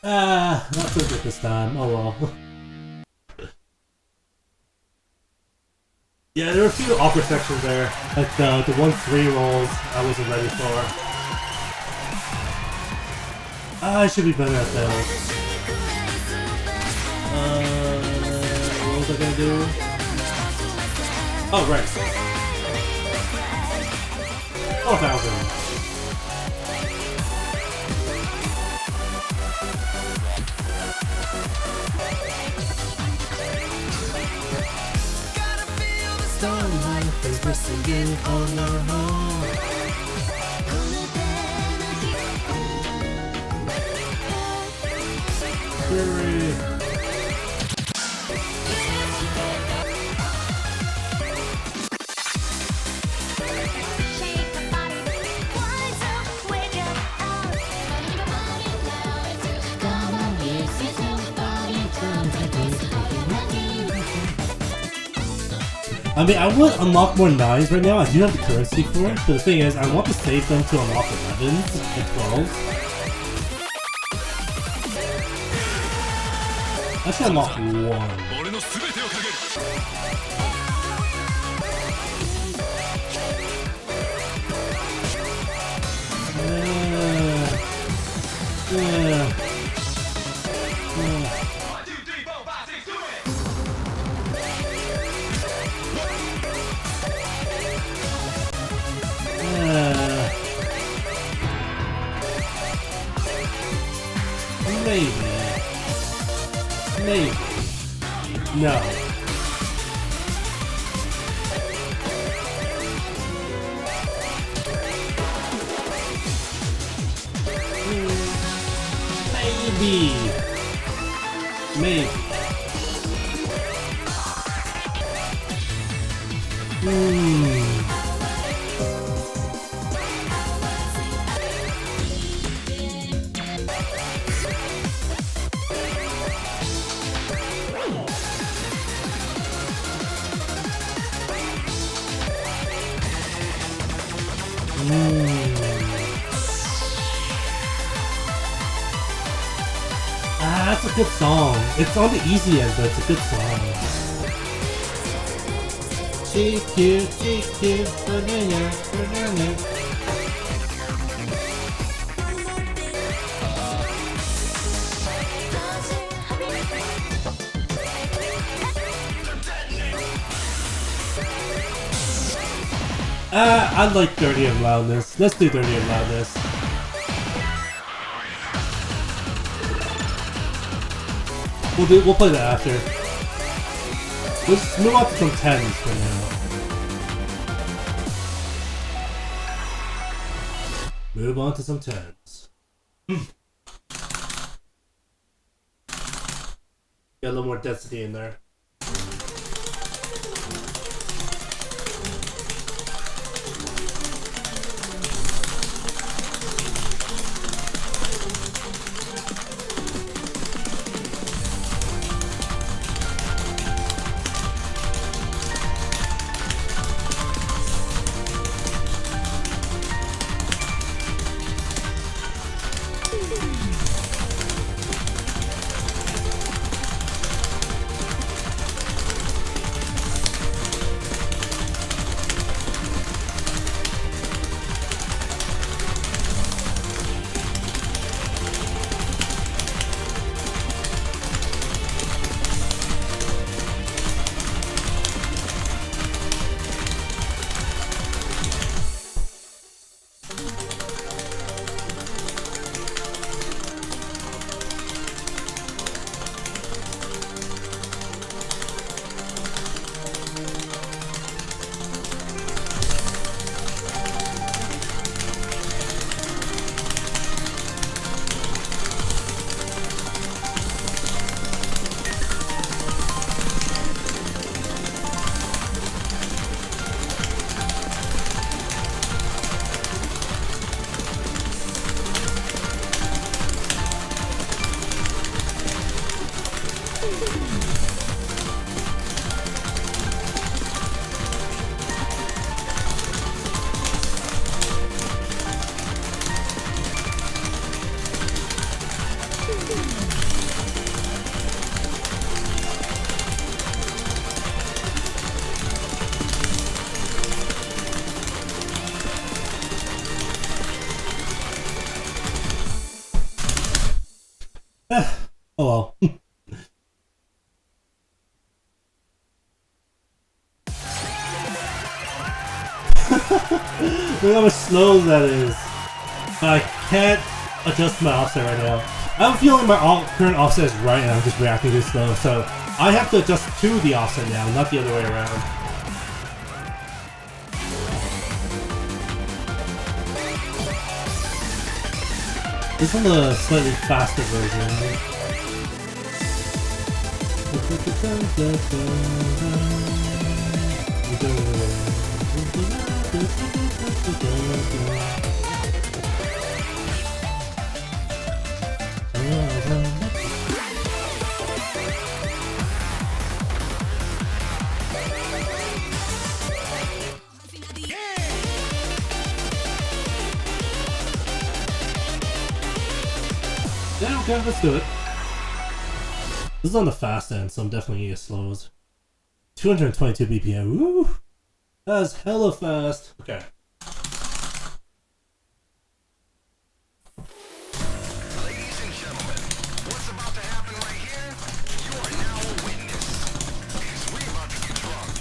Not so good this time. Oh well. Yeah, there were a few awkward sections there. Like the 1-3 rolls I wasn't ready for. I should be better at those. What was I gonna do? Oh, right. 4,000. I mean, I would unlock more 9s right now. I do have the currency for it, but the thing is, I want to save them to unlock 11s and 12s. I should unlock 1. Maybe. No. Maybe. That's a good song. It's on the easy end, but it's a good song. GQ, banana. I like 30 of loudness. Let's do 30 of loudness. We'll play that after. Let's move on to some 10s for now. Move on to some 10s. Get a little more density in there. Oh well. Look how much slow that is. I can't adjust my offset right now. I'm feeling my current offset is right and I'm just reacting too slow, so I have to adjust to the offset now, not the other way around. This one's a slightly faster version. Yeah, okay, let's do it. This is on the fast end, so I'm definitely gonna get slows. 222 BPM. Woo! That's hella fast. Okay. Ladies and gentlemen, what's about to happen right here? You are now a witness. Because we're about to get drunk.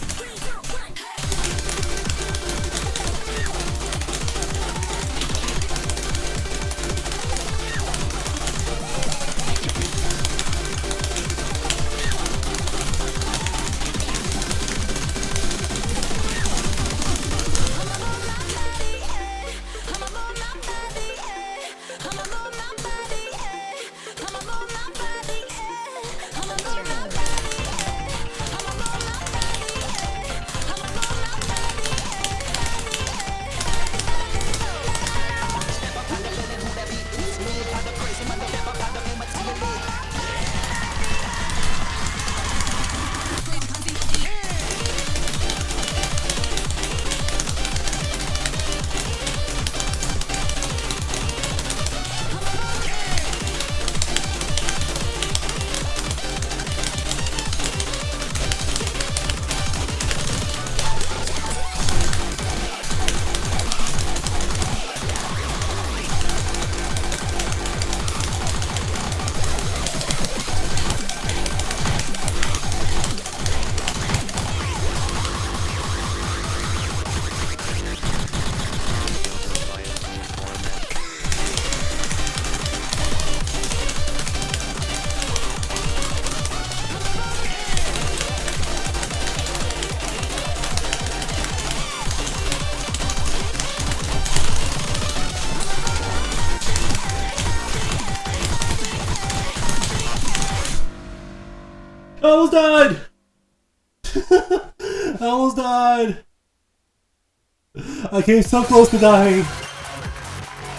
I almost died! I almost died! I came so close to dying!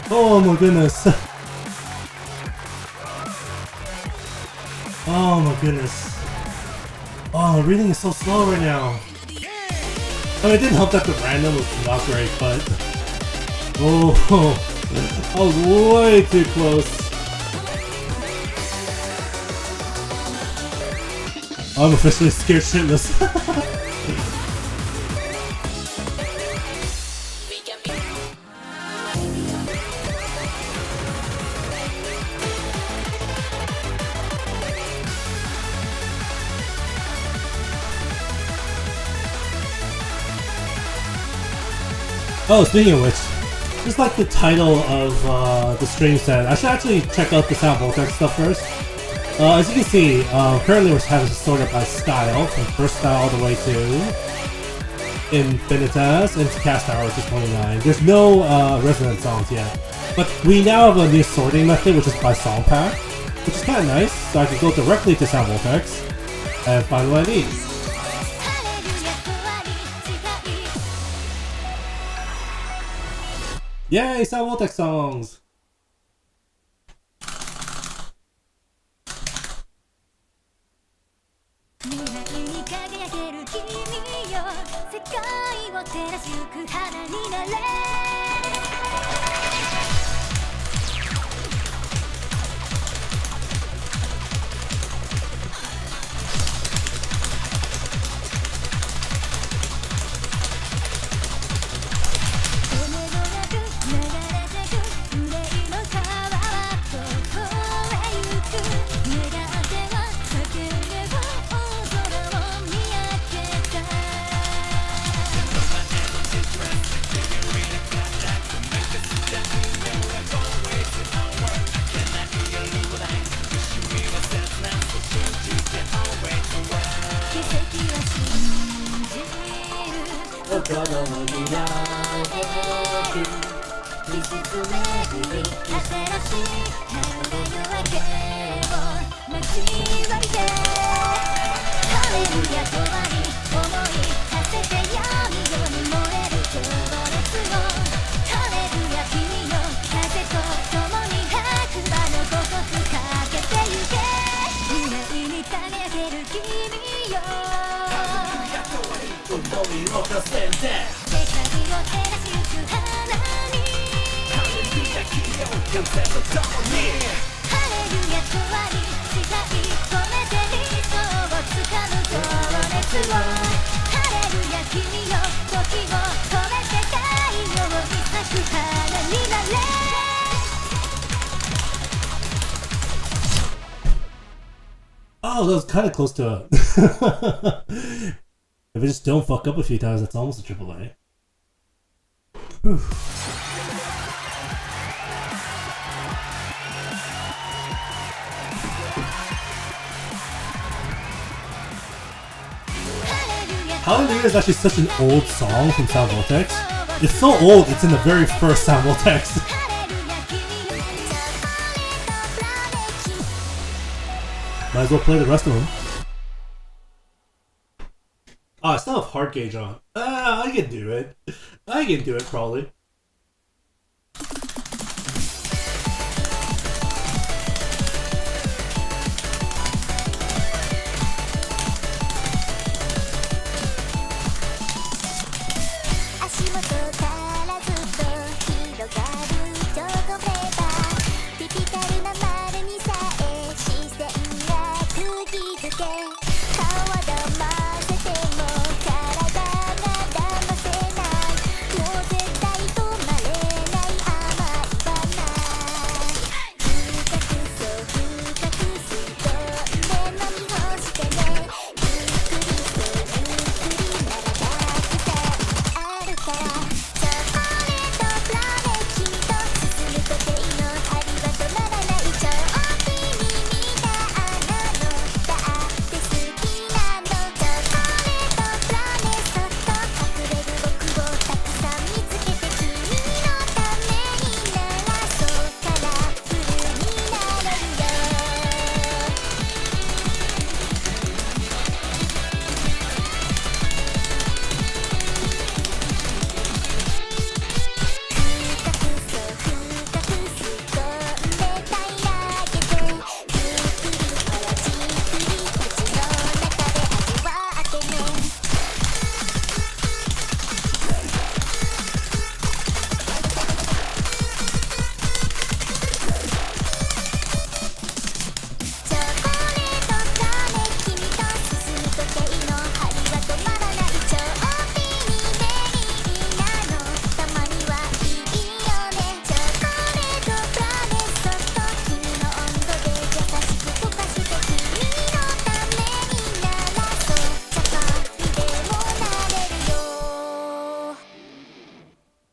Oh my goodness. Oh my goodness. Oh, reading is so slow right now. I mean, it didn't help that the random was not great, but... Oh, I was way too close. I'm officially scared shitless. Oh, speaking of which, just like the title of the stream said, I should actually check out the Sound Vortex stuff first. As you can see, currently we're having to sort it by style, from first style all the way to Infinitas, and Cast Hour, which is 29. There's no resonant songs yet, but we now have a new sorting method, which is by song pack, which is kind of nice, so I can go directly to Sound Vortex and find what I need. Yay, Sound Vortex songs! その未来へ見つめるに新しい夜明けを交わりでハレルヤとはに思い馳せて闇夜に燃える情熱をハレルヤ君よ風と共に白馬のごとくかけてゆけ未来に輝ける君よ思いを馳せて世界を照らしゆく花にハレルヤ君よ風と共にハレルヤとはに誓い込めて理想をつかむ情熱をハレルヤ君よ時を止めて太陽に咲く花になれOh, that was kind of close to a. If I just don't fuck up a few times, that's almost a triple A. Whew. Hallelujah is actually such an old song from Sound Vortex. It's so old, it's in the very first Sound Vortex. Might as well play the rest of them. Oh, I still have hard gauge on. I can do it. I can do it, probably.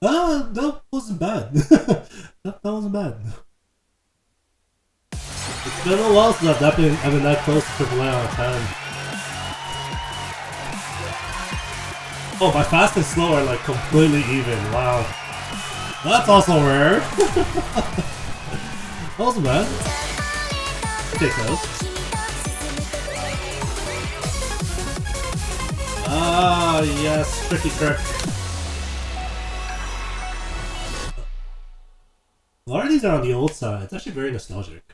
That wasn't bad. that wasn't bad. It's been a while since I've been that close to AAA on time. Oh, my fast and slow are like completely even. Wow. That's also rare. That wasn't bad. Take those. Ah, yes, tricky trick. A lot of these are on the old side. It's actually very nostalgic.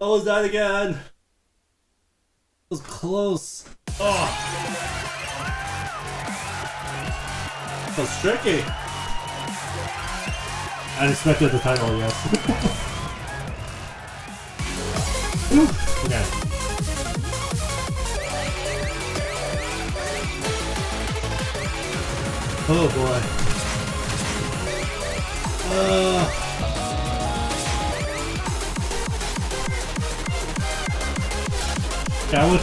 Oh, was that again? It was close. Oh. That was tricky. I expected the title, yes. Okay. Oh boy. Yeah, I'm gonna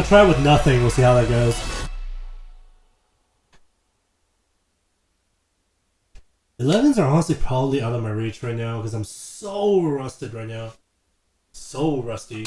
try with nothing. We'll see how that goes. Elevens are honestly probably out of my reach right now because I'm so rusted right now. So rusty.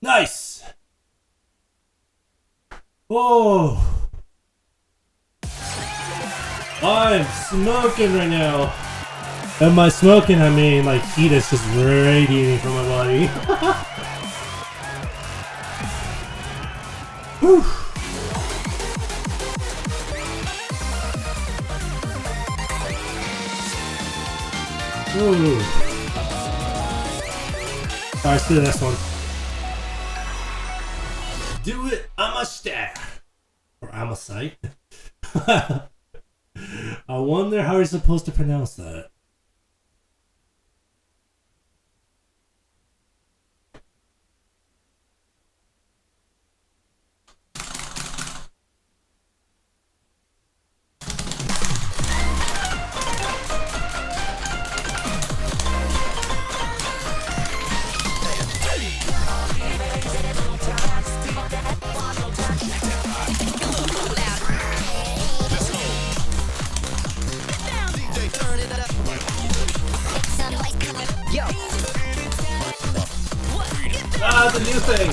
Nice! Oh! I'm smoking right now! And by smoking, I mean like heat is just radiating from my body. Whew. Ooh. Alright, let's do the next one. Do it, Amashita! Or Amasai. I wonder how you're supposed to pronounce that. Ah, the new thing!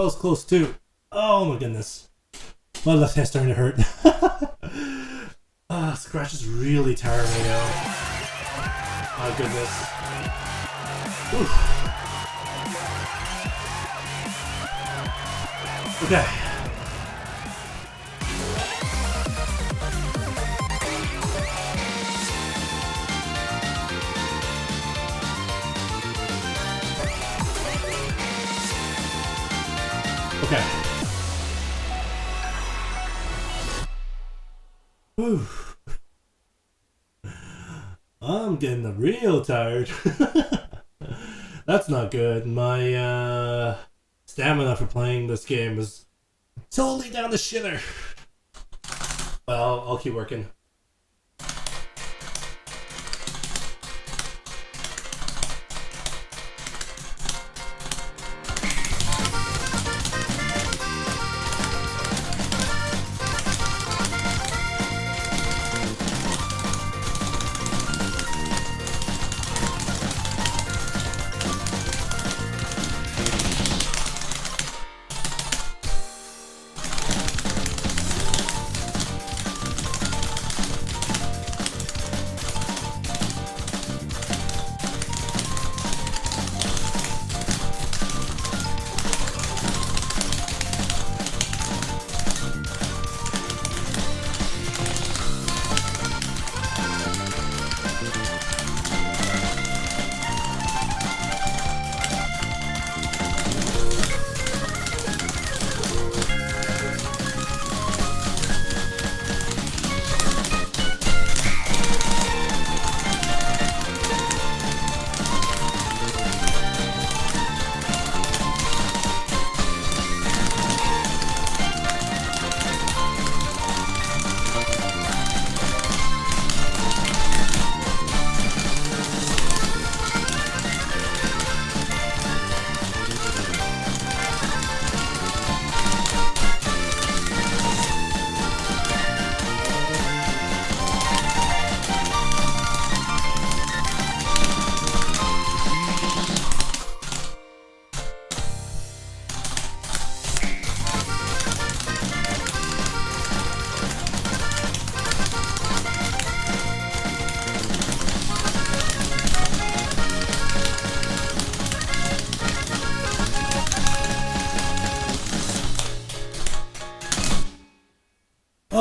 close too. Oh my goodness. My left hand's starting to hurt. Scratch is really tiring right now. My goodness. Oof. Okay. Okay. Whew. I'm getting real tired. That's not good. My stamina for playing this game is totally down the shitter. Well, I'll keep working.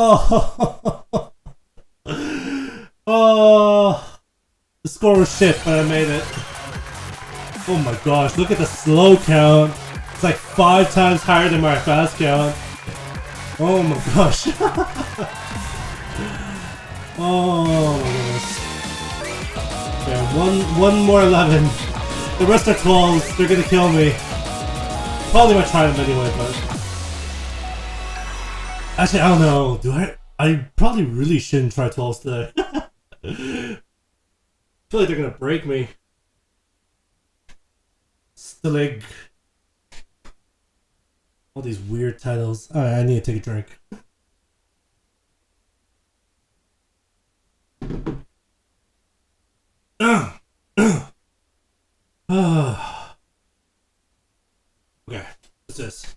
Oh, oh, the score was shit, but I made it. Oh my gosh, look at the slow count. It's like 5 times higher than my fast count. Oh my gosh. Oh my goodness. Okay, one more 11. The rest are 12s. They're gonna kill me. Probably gonna try them anyway, but actually, I don't know. I probably really shouldn't try 12s today. I feel like they're gonna break me. Stalig. All these weird titles. Alright, I need to take a drink. Okay, what's this?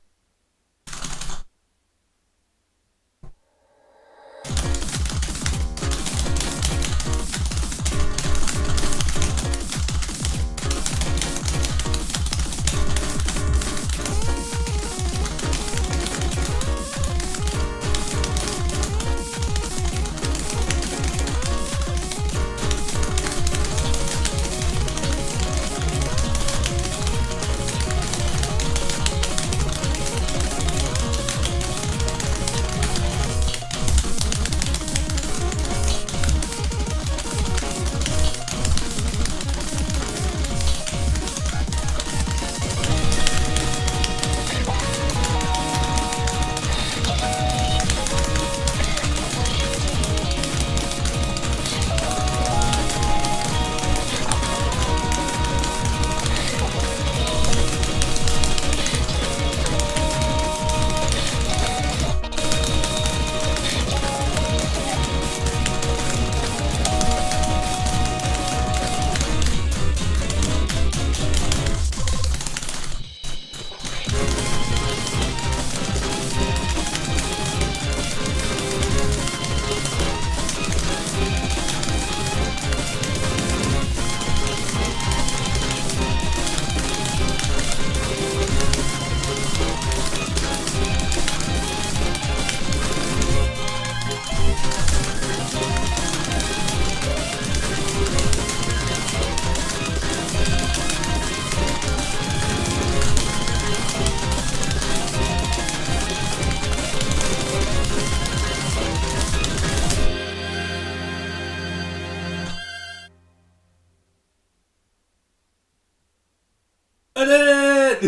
Oh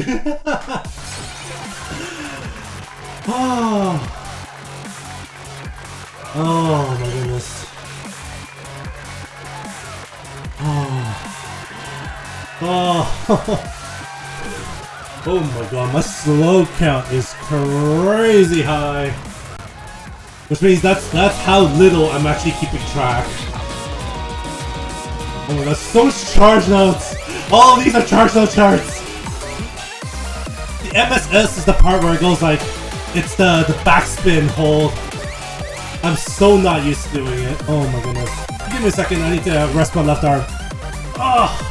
my goodness. Oh my god, my slow count is crazy high. Which means that's how little I'm actually keeping track. Oh my god, so much charge notes! All of these are charge note charts! The MSS is the part where it goes like, it's the backspin hold. I'm so not used to doing it. Oh my goodness. Give me a second, I need to rest my left arm. Oh.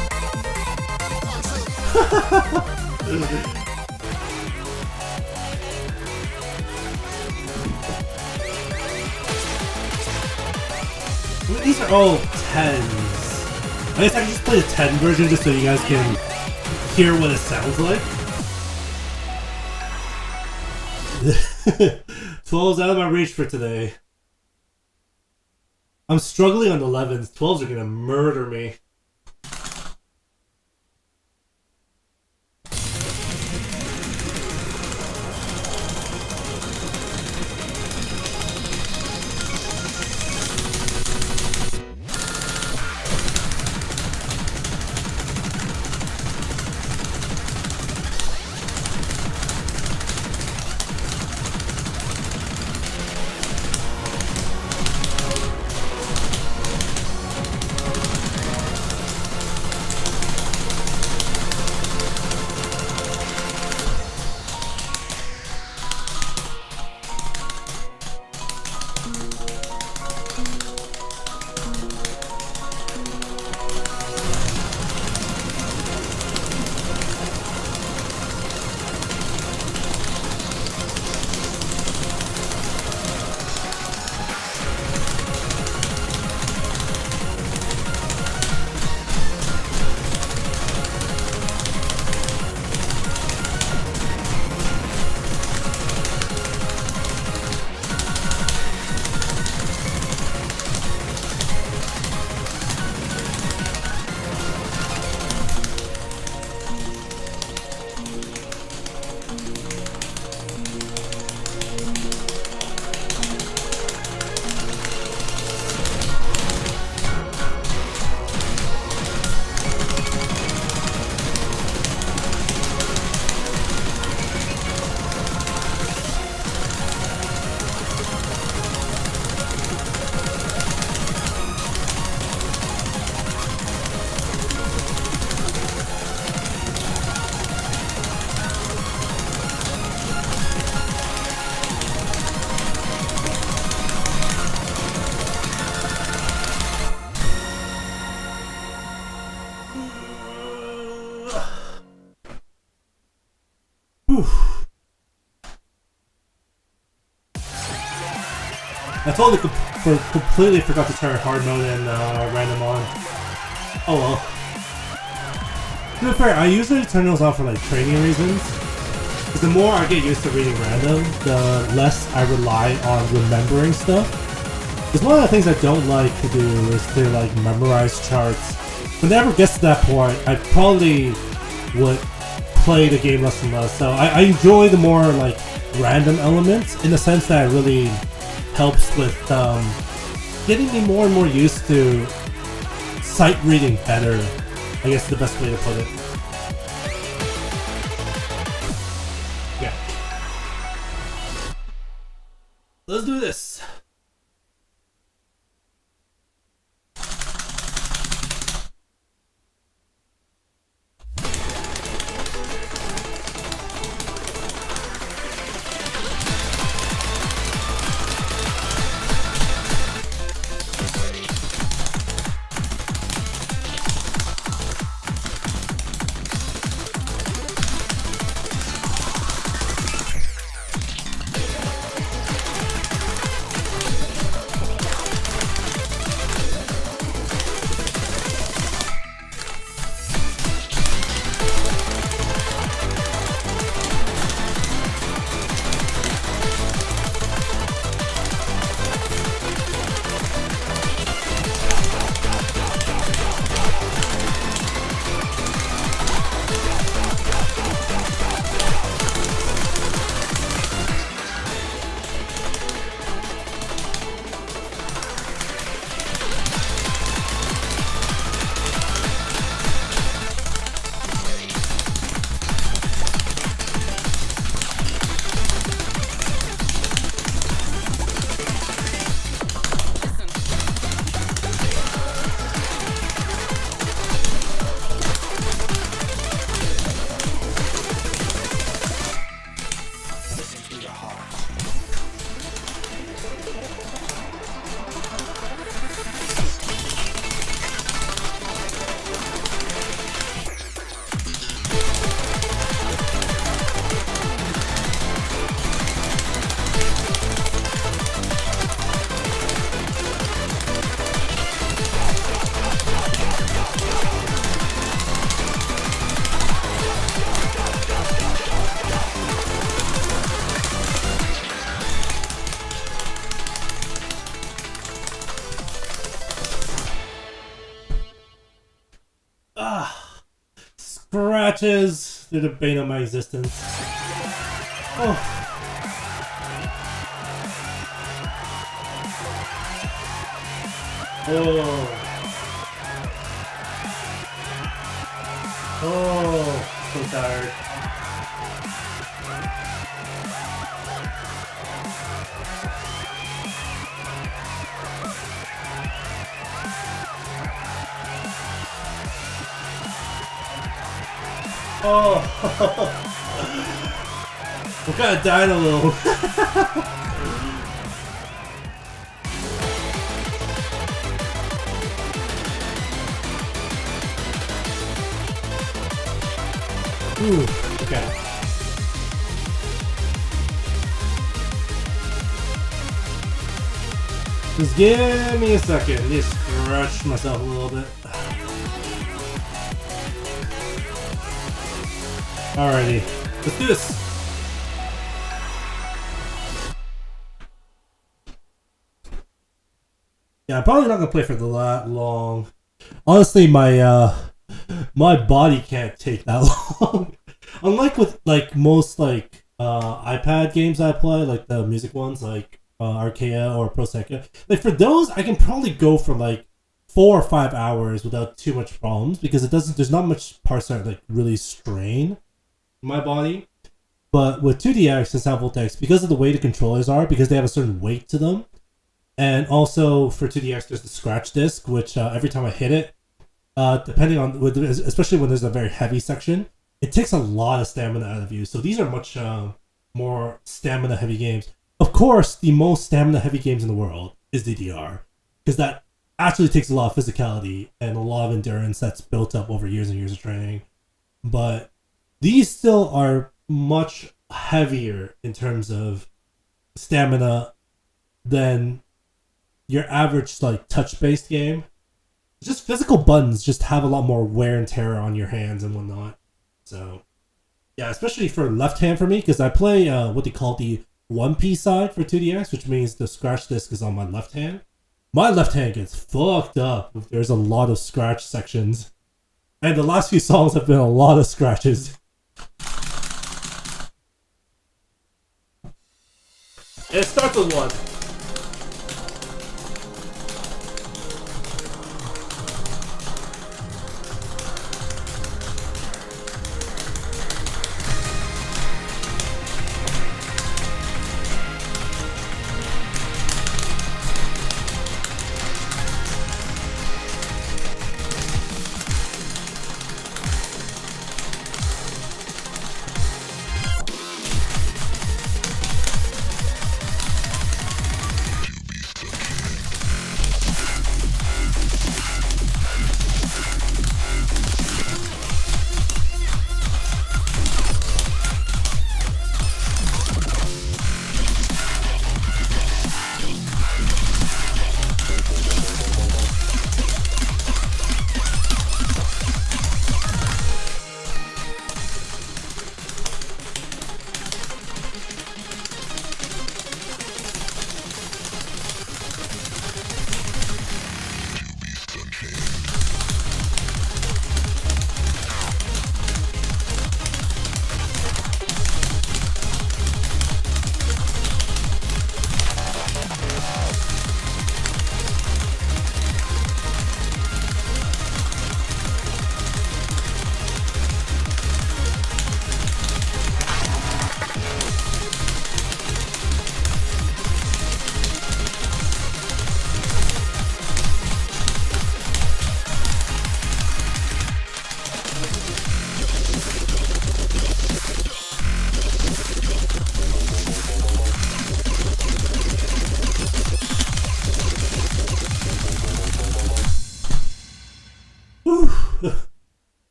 These are all 10s. I guess I can just play the 10 version just so you guys can hear what it sounds like. 12's out of my reach for today. I'm struggling on the 11s. 12s are gonna murder me. I totally completely forgot to turn hard mode and random on. Oh well. To be fair, I usually turn those off for like training reasons. Because the more I get used to reading random, the less I rely on remembering stuff. Because one of the things I don't like to do is to like memorize charts. Whenever it gets to that point, I probably would play the game less and less. So I enjoy the more like random elements in the sense that it really helps with getting me more and more used to sight reading better. I guess the best way to put it. Yeah. Let's do this. scratches through the bane of my existence. Oh. Oh. Oh. So tired. Oh, we kind of died a little. Ooh, okay. Just give me a second. Just stretch myself a little bit. Alrighty, let's do this. Yeah, I'm probably not gonna play for that long. Honestly, my body can't take that long. Unlike with like most like iPad games I play, like the music ones, like Archaea or Pro Secca. Like for those, I can probably go for like 4 or 5 hours without too much problems because it doesn't. There's not much parts that like really strain my body. But with 2DX and SoundVoltX, because of the way the controllers are, because they have a certain weight to them, and also for 2DX there's the scratch disc, which every time I hit it, depending on, especially when there's a very heavy section, it takes a lot of stamina out of you. So these are much more stamina heavy games. Of course, the most stamina heavy games in the world is DDR, because that actually takes a lot of physicality and a lot of endurance that's built up over years and years of training. But these still are much heavier in terms of stamina than your average like touch-based game. Just physical buttons just have a lot more wear and tear on your hands and whatnot. So yeah, especially for left hand for me, because I play what they call the 1P side for 2DX, which means the scratch disc is on my left hand. My left hand gets fucked up if there's a lot of scratch sections. And the last few songs have been a lot of scratches. It starts with 1.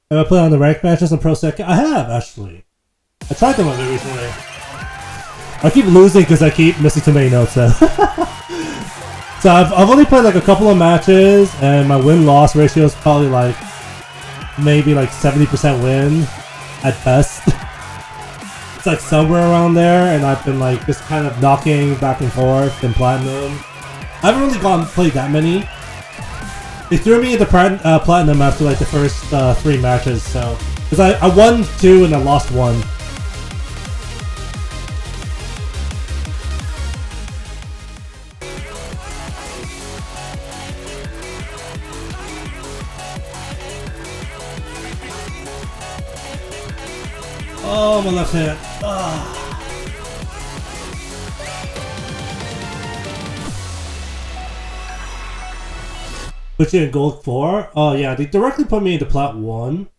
Have I played on the rank matches on Pro Secca? I have, actually. I tried them on it recently. I keep losing because I keep missing too many notes though. So I've only played like a couple of matches, and my win-loss ratio is probably like maybe like 70% win at best. It's like somewhere around there, and I've been like just kind of knocking back and forth in platinum. I haven't really played that many. They threw me into platinum after like the first 3 matches, so because I won 2 and I lost 1. Oh, my left hand. Ah. Put you in gold 4? Oh yeah, they directly put me into plat 1.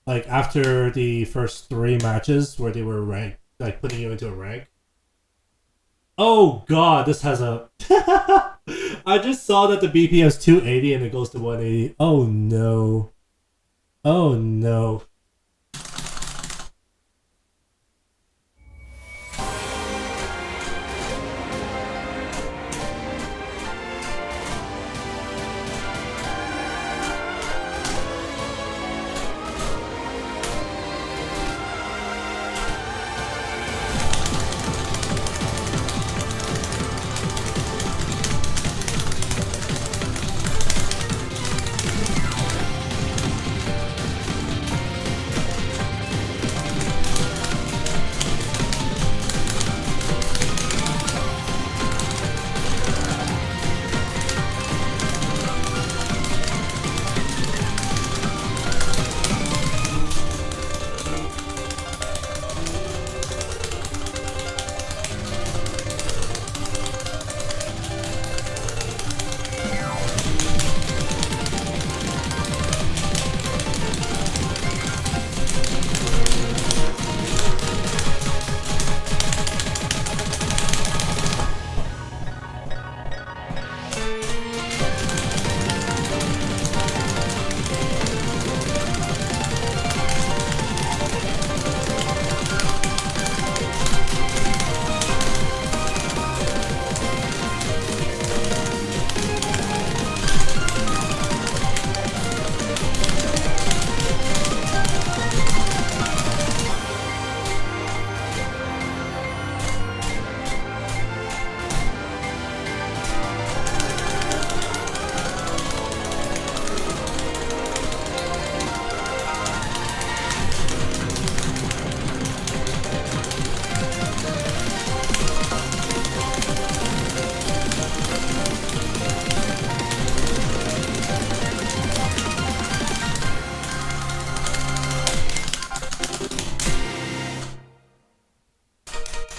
Like after the first 3 matches where they were ranked, like putting you into a rank. Oh god, this has a... I just saw that the BPM is 280 and it goes to 180. Oh no. Oh no.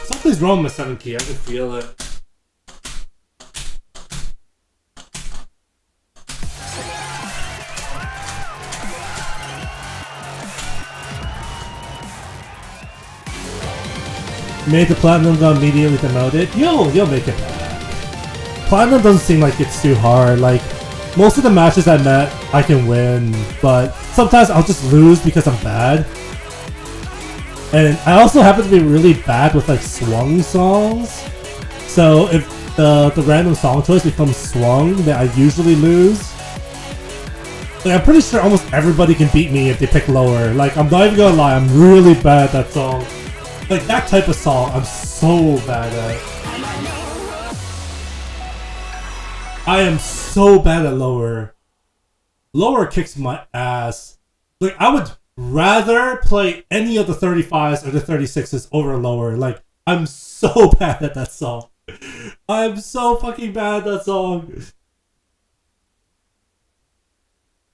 Something's wrong with my 7 key, I can feel it. Made the platinum got immediately demoted. You'll make it back. Platinum doesn't seem like it's too hard. Like, most of the matches I met, I can win, but sometimes I'll just lose because I'm bad. And I also happen to be really bad with like swung songs. So if the random song choice becomes swung, then I usually lose. Like, I'm pretty sure almost everybody can beat me if they pick lower. Like, I'm not even gonna lie, I'm really bad at that song. Like, that type of song, I'm so bad at. I am so bad at lower. Lower kicks my ass. Like, I would rather play any of the 35s or the 36s over lower. Like, I'm so bad at that song. I'm so fucking bad at that song.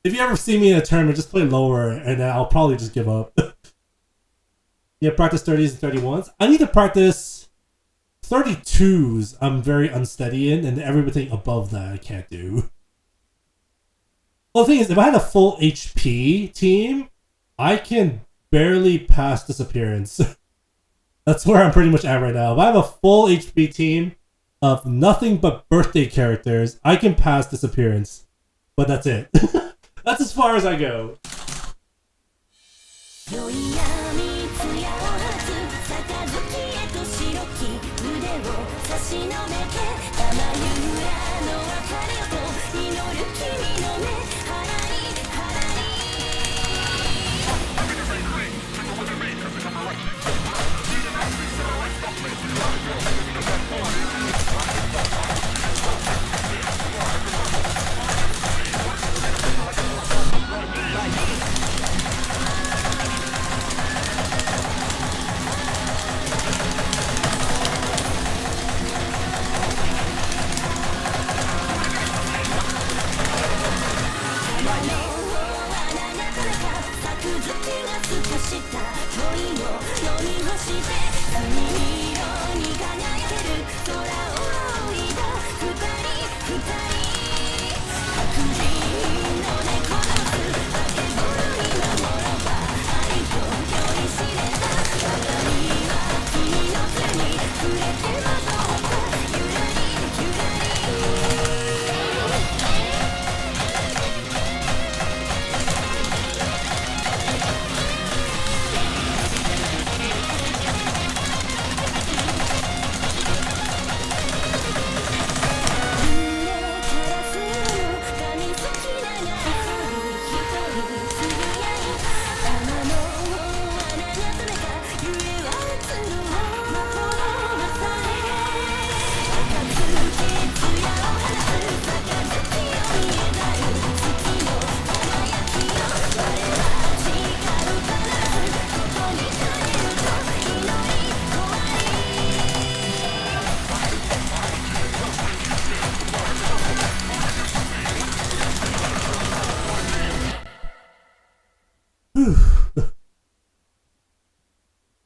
If you ever see me in a tournament, just play lower and then I'll probably just give up. Yeah, practice 30s and 31s. I need to practice 32s. I'm very unsteady in, and everything above that I can't do. Well, the thing is, if I had a full HP team, I can barely pass disappearance. That's where I'm pretty much at right now. If I have a full HP team of nothing but birthday characters, I can pass disappearance. But that's it. That's as far as I go.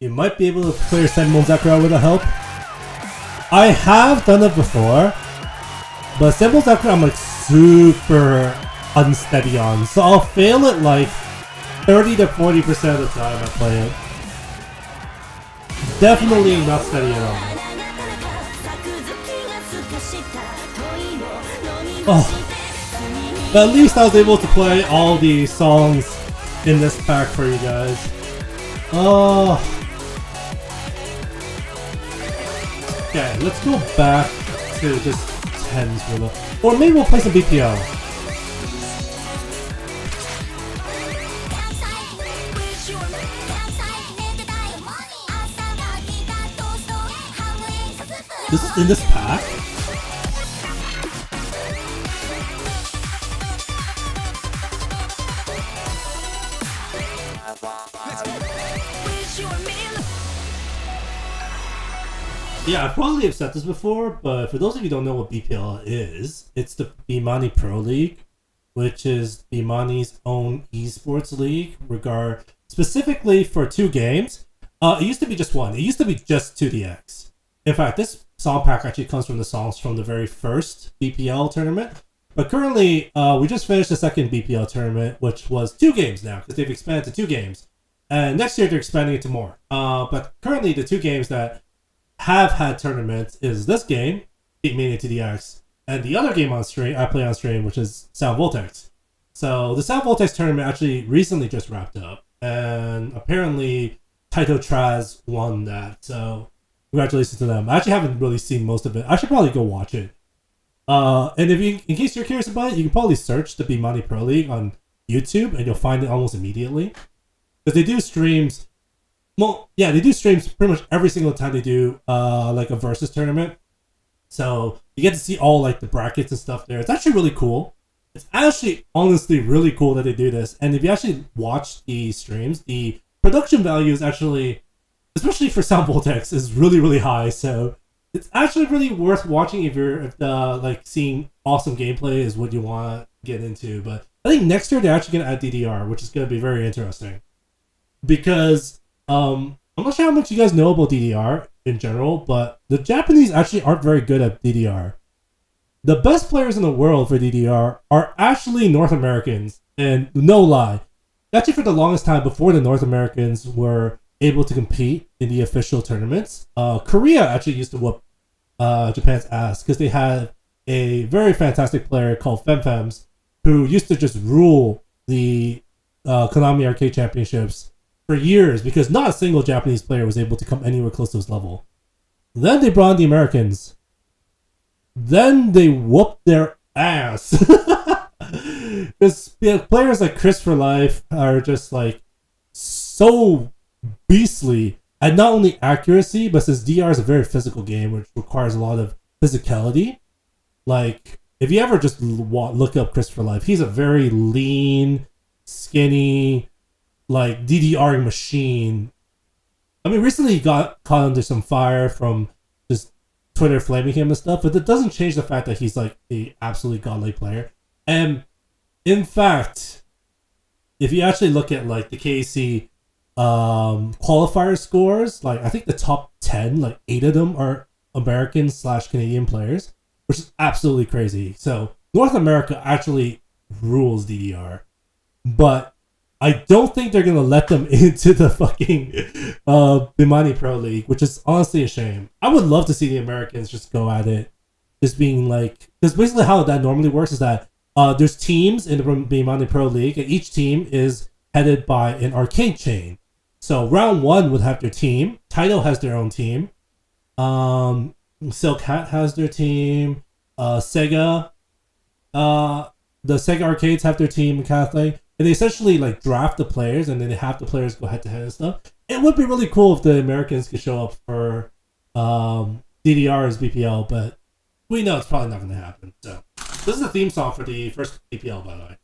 You might be able to clear Senmon Zakura with a help. I have done it before, but Senmon Zakura I'm like super unsteady on, so I'll fail it like 30 to 40% of the time I play it. Definitely not steady at all. Oh, but at least I was able to play all the songs in this pack for you guys. Oh. Okay, let's go back to just 10s for the... Or maybe we'll play some BPL. This is in this pack? Yeah, I probably have said this before, but for those of you who don't know what BPL is, it's the Bimani Pro League, which is Bimani's own esports league, specifically for 2 games. It used to be just one. It used to be just 2DX. In fact, this song pack actually comes from the songs from the very first BPL tournament. But currently, we just finished the second BPL tournament, which was 2 games now, because they've expanded to 2 games. And next year, they're expanding it to more. But currently, the 2 games that have had tournaments is this game, Beatmania 2DX, and the other game on stream I play on stream, which is Sound Voltex. So the Sound Voltex tournament actually recently just wrapped up, and apparently Taito Traz won that. So congratulations to them. I actually haven't really seen most of it. I should probably go watch it. And if you, in case you're curious about it, you can probably search the Bimani Pro League on YouTube, and you'll find it almost immediately. Because they do streams. Well, yeah, they do streams pretty much every single time they do like a versus tournament. So you get to see all like the brackets and stuff there. It's actually really cool. It's actually honestly really cool that they do this. And if you actually watch the streams, the production value is actually, especially for Sound Voltex, is really, really high. So it's actually really worth watching if like seeing awesome gameplay is what you want to get into. But I think next year they're actually going to add DDR, which is going to be very interesting. Because I'm not sure how much you guys know about DDR in general, but the Japanese actually aren't very good at DDR. The best players in the world for DDR are actually North Americans, and no lie. Actually, for the longest time before the North Americans were able to compete in the official tournaments, Korea actually used to whoop Japan's ass because they had a very fantastic player called Femfems who used to just rule the Konami Arcade Championships for years because not a single Japanese player was able to come anywhere close to his level. Then they brought in the Americans. Then they whooped their ass. Because players like Chris for Life are just like so beastly at not only accuracy, but since DR is a very physical game which requires a lot of physicality. Like if you ever just look up Chris for Life, he's a very lean, skinny, like DDRing machine. I mean, recently he got caught under some fire from just Twitter flaming him and stuff, but that doesn't change the fact that he's like a absolutely godly player. And in fact, if you actually look at like the KC qualifier scores. Like I think the top 10, like 8 of them are American/Canadian players, which is absolutely crazy. So North America actually rules DDR, but I don't think they're gonna let them into the fucking Bimani Pro League, which is honestly a shame. I would love to see the Americans just go at it, just being like, because basically how that normally works is that there's teams in the Bimani Pro League, and each team is headed by an arcade chain. So round 1 would have their team. Taito has their own team. Silk Hat has their team. Sega, the Sega arcades have their team and kind of thing. And they essentially like draft the players, and then they have the players go head to head and stuff. It would be really cool if the Americans could show up for DDR's BPL, but we know it's probably not going to happen. So this is the theme song for the first BPL, by the way.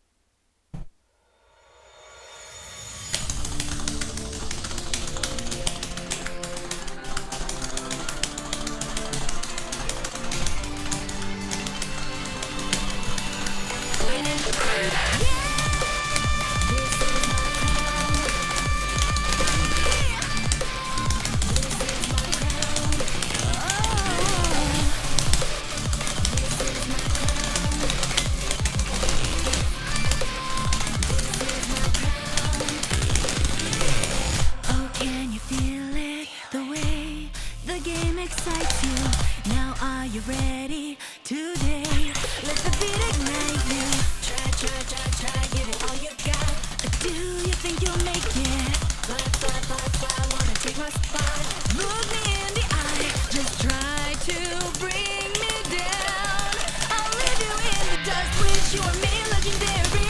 Oh, can you feel it? The way the game excites you. Now are you ready? Today, let the beat ignite you. Try, give it all you got. Do you think you'll make it? Fly, wanna take my spot. Look me in the eye, just try to bring me down. I'll leave you in the dust, wish you were me legendary.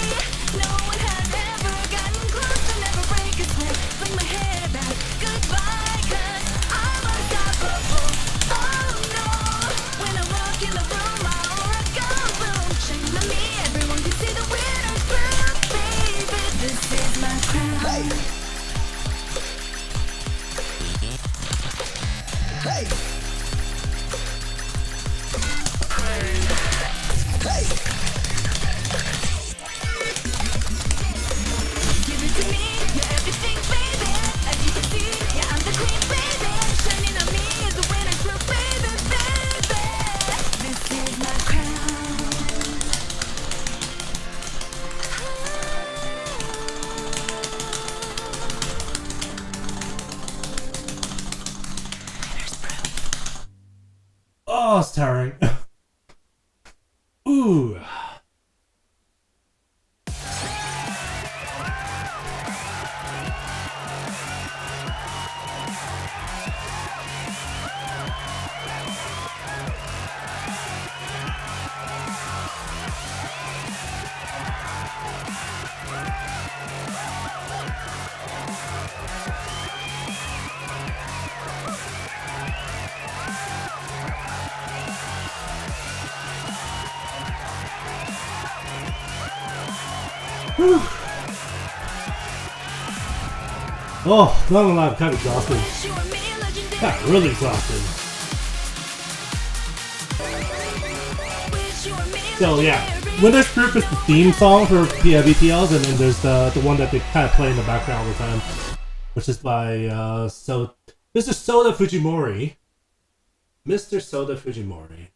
No one has ever gotten close to never break a sweat. Fling my head about, goodbye, 'cause I'm unstoppable. Oh no, when I walk in the room, my aura goes boom. Shine on me, everyone can see the winner's crown. Baby, this is my crown. Give it to me, you're everything, baby. As you can see, yeah, I'm the queen, baby. Shining on me is the winner's proof, baby, baby. This is my crown. Oh, it's tiring. Ooh. Whew. Oh, not gonna lie, I'm kind of exhausted. Wish you were me legendary. Yeah, really exhausted. Wish you were me So yeah, legendary. Winner's Proof is the theme song for VTLs, and then there's the one that they kind of play in the background all the time, which is by Mr. Soda Fujimori. Mr. Soda Fujimori.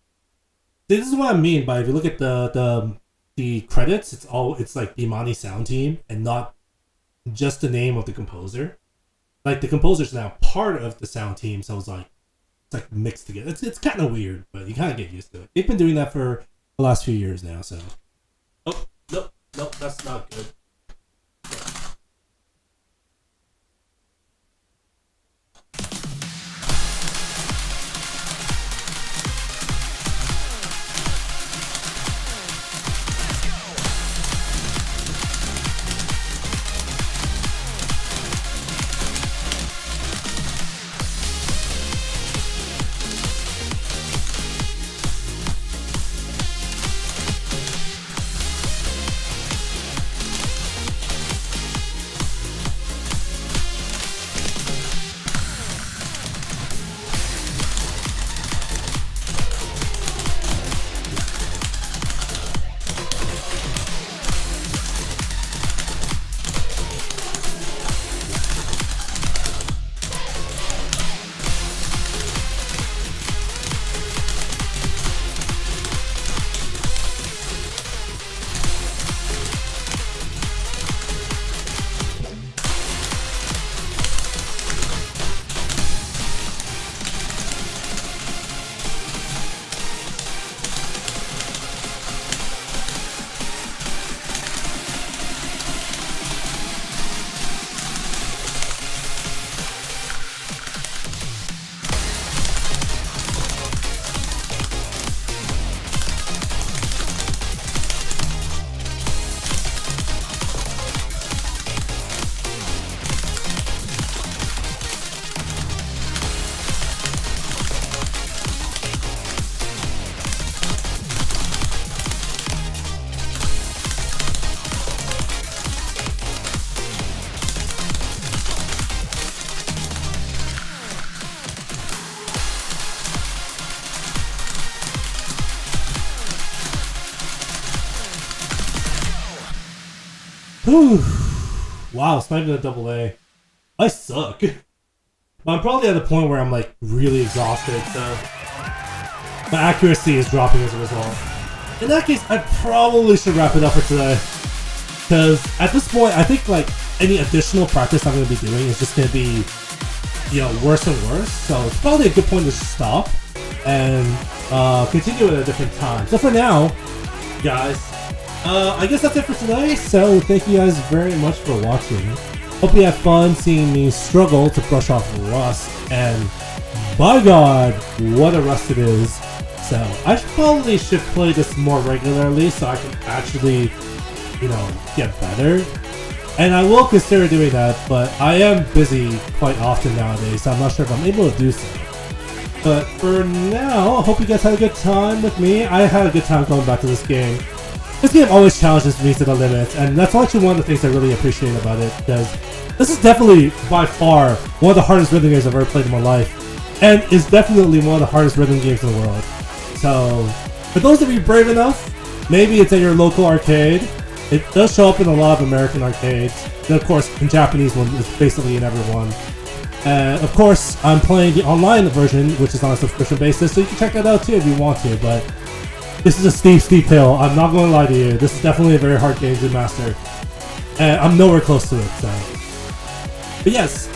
This is what I mean by if you look at the credits, it's like the Imani sound team and not just the name of the composer. Like the composer's now part of the sound team, so it's like mixed together. It's kind of weird, but you kind of get used to it. They've been doing that for the last few years now, so. Oh, nope, that's not good. Whew. Wow, it's not even a double A. I suck. But I'm probably at a point where I'm like really exhausted, so my accuracy is dropping as a result. In that case, I probably should wrap it up for today. Because at this point, I think like any additional practice I'm going to be doing is just going to be, you know, worse and worse. So it's probably a good point to stop and continue at a different time. So for now, guys, I guess that's it for today. So thank you guys very much for watching. Hope you had fun seeing me struggle to brush off rust. And by God, what a rust it is. So I probably should play this more regularly so I can actually, you know, get better. And I will consider doing that, but I am busy quite often nowadays, so I'm not sure if I'm able to do so. But for now, I hope you guys had a good time with me. I had a good time going back to this game. This game always challenges me to the limits, and that's actually one of the things I really appreciate about it, because this is definitely, by far, one of the hardest rhythm games I've ever played in my life, and is definitely one of the hardest rhythm games in the world. So, for those of you brave enough, maybe it's at your local arcade. It does show up in a lot of American arcades. And of course, in Japanese one, it's basically in every one. Of course, I'm playing the online version, which is on a subscription basis, so you can check that out too if you want to, but this is a steep hill. I'm not going to lie to you. This is definitely a very hard game to master. And I'm nowhere close to it, so. But yes,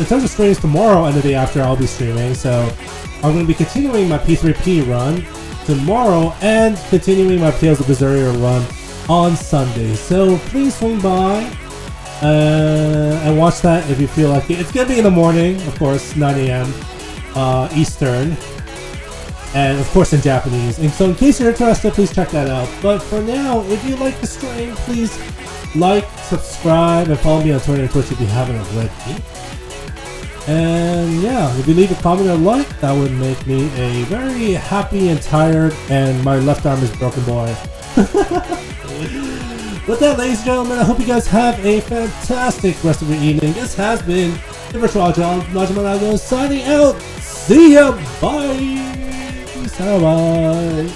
in terms of streams tomorrow and the day after, I'll be streaming, so I'm going to be continuing my P3P run tomorrow and continuing my Tales of Berseria run on Sunday. So please swing by and watch that if you feel like it. It's going to be in the morning, of course, 9 a.m. Eastern. And of course in Japanese. And so in case you're interested, please check that out. But for now, if you like the stream, please like, subscribe, and follow me on Twitter and Twitch if you haven't already. And yeah, if you leave a comment or like, that would make me a very happy and tired and my left arm is broken boy. With that, ladies and gentlemen, I hope you guys have a fantastic rest of your evening. This has been the virtual John Majima Nago signing out. See ya, bye. Bye.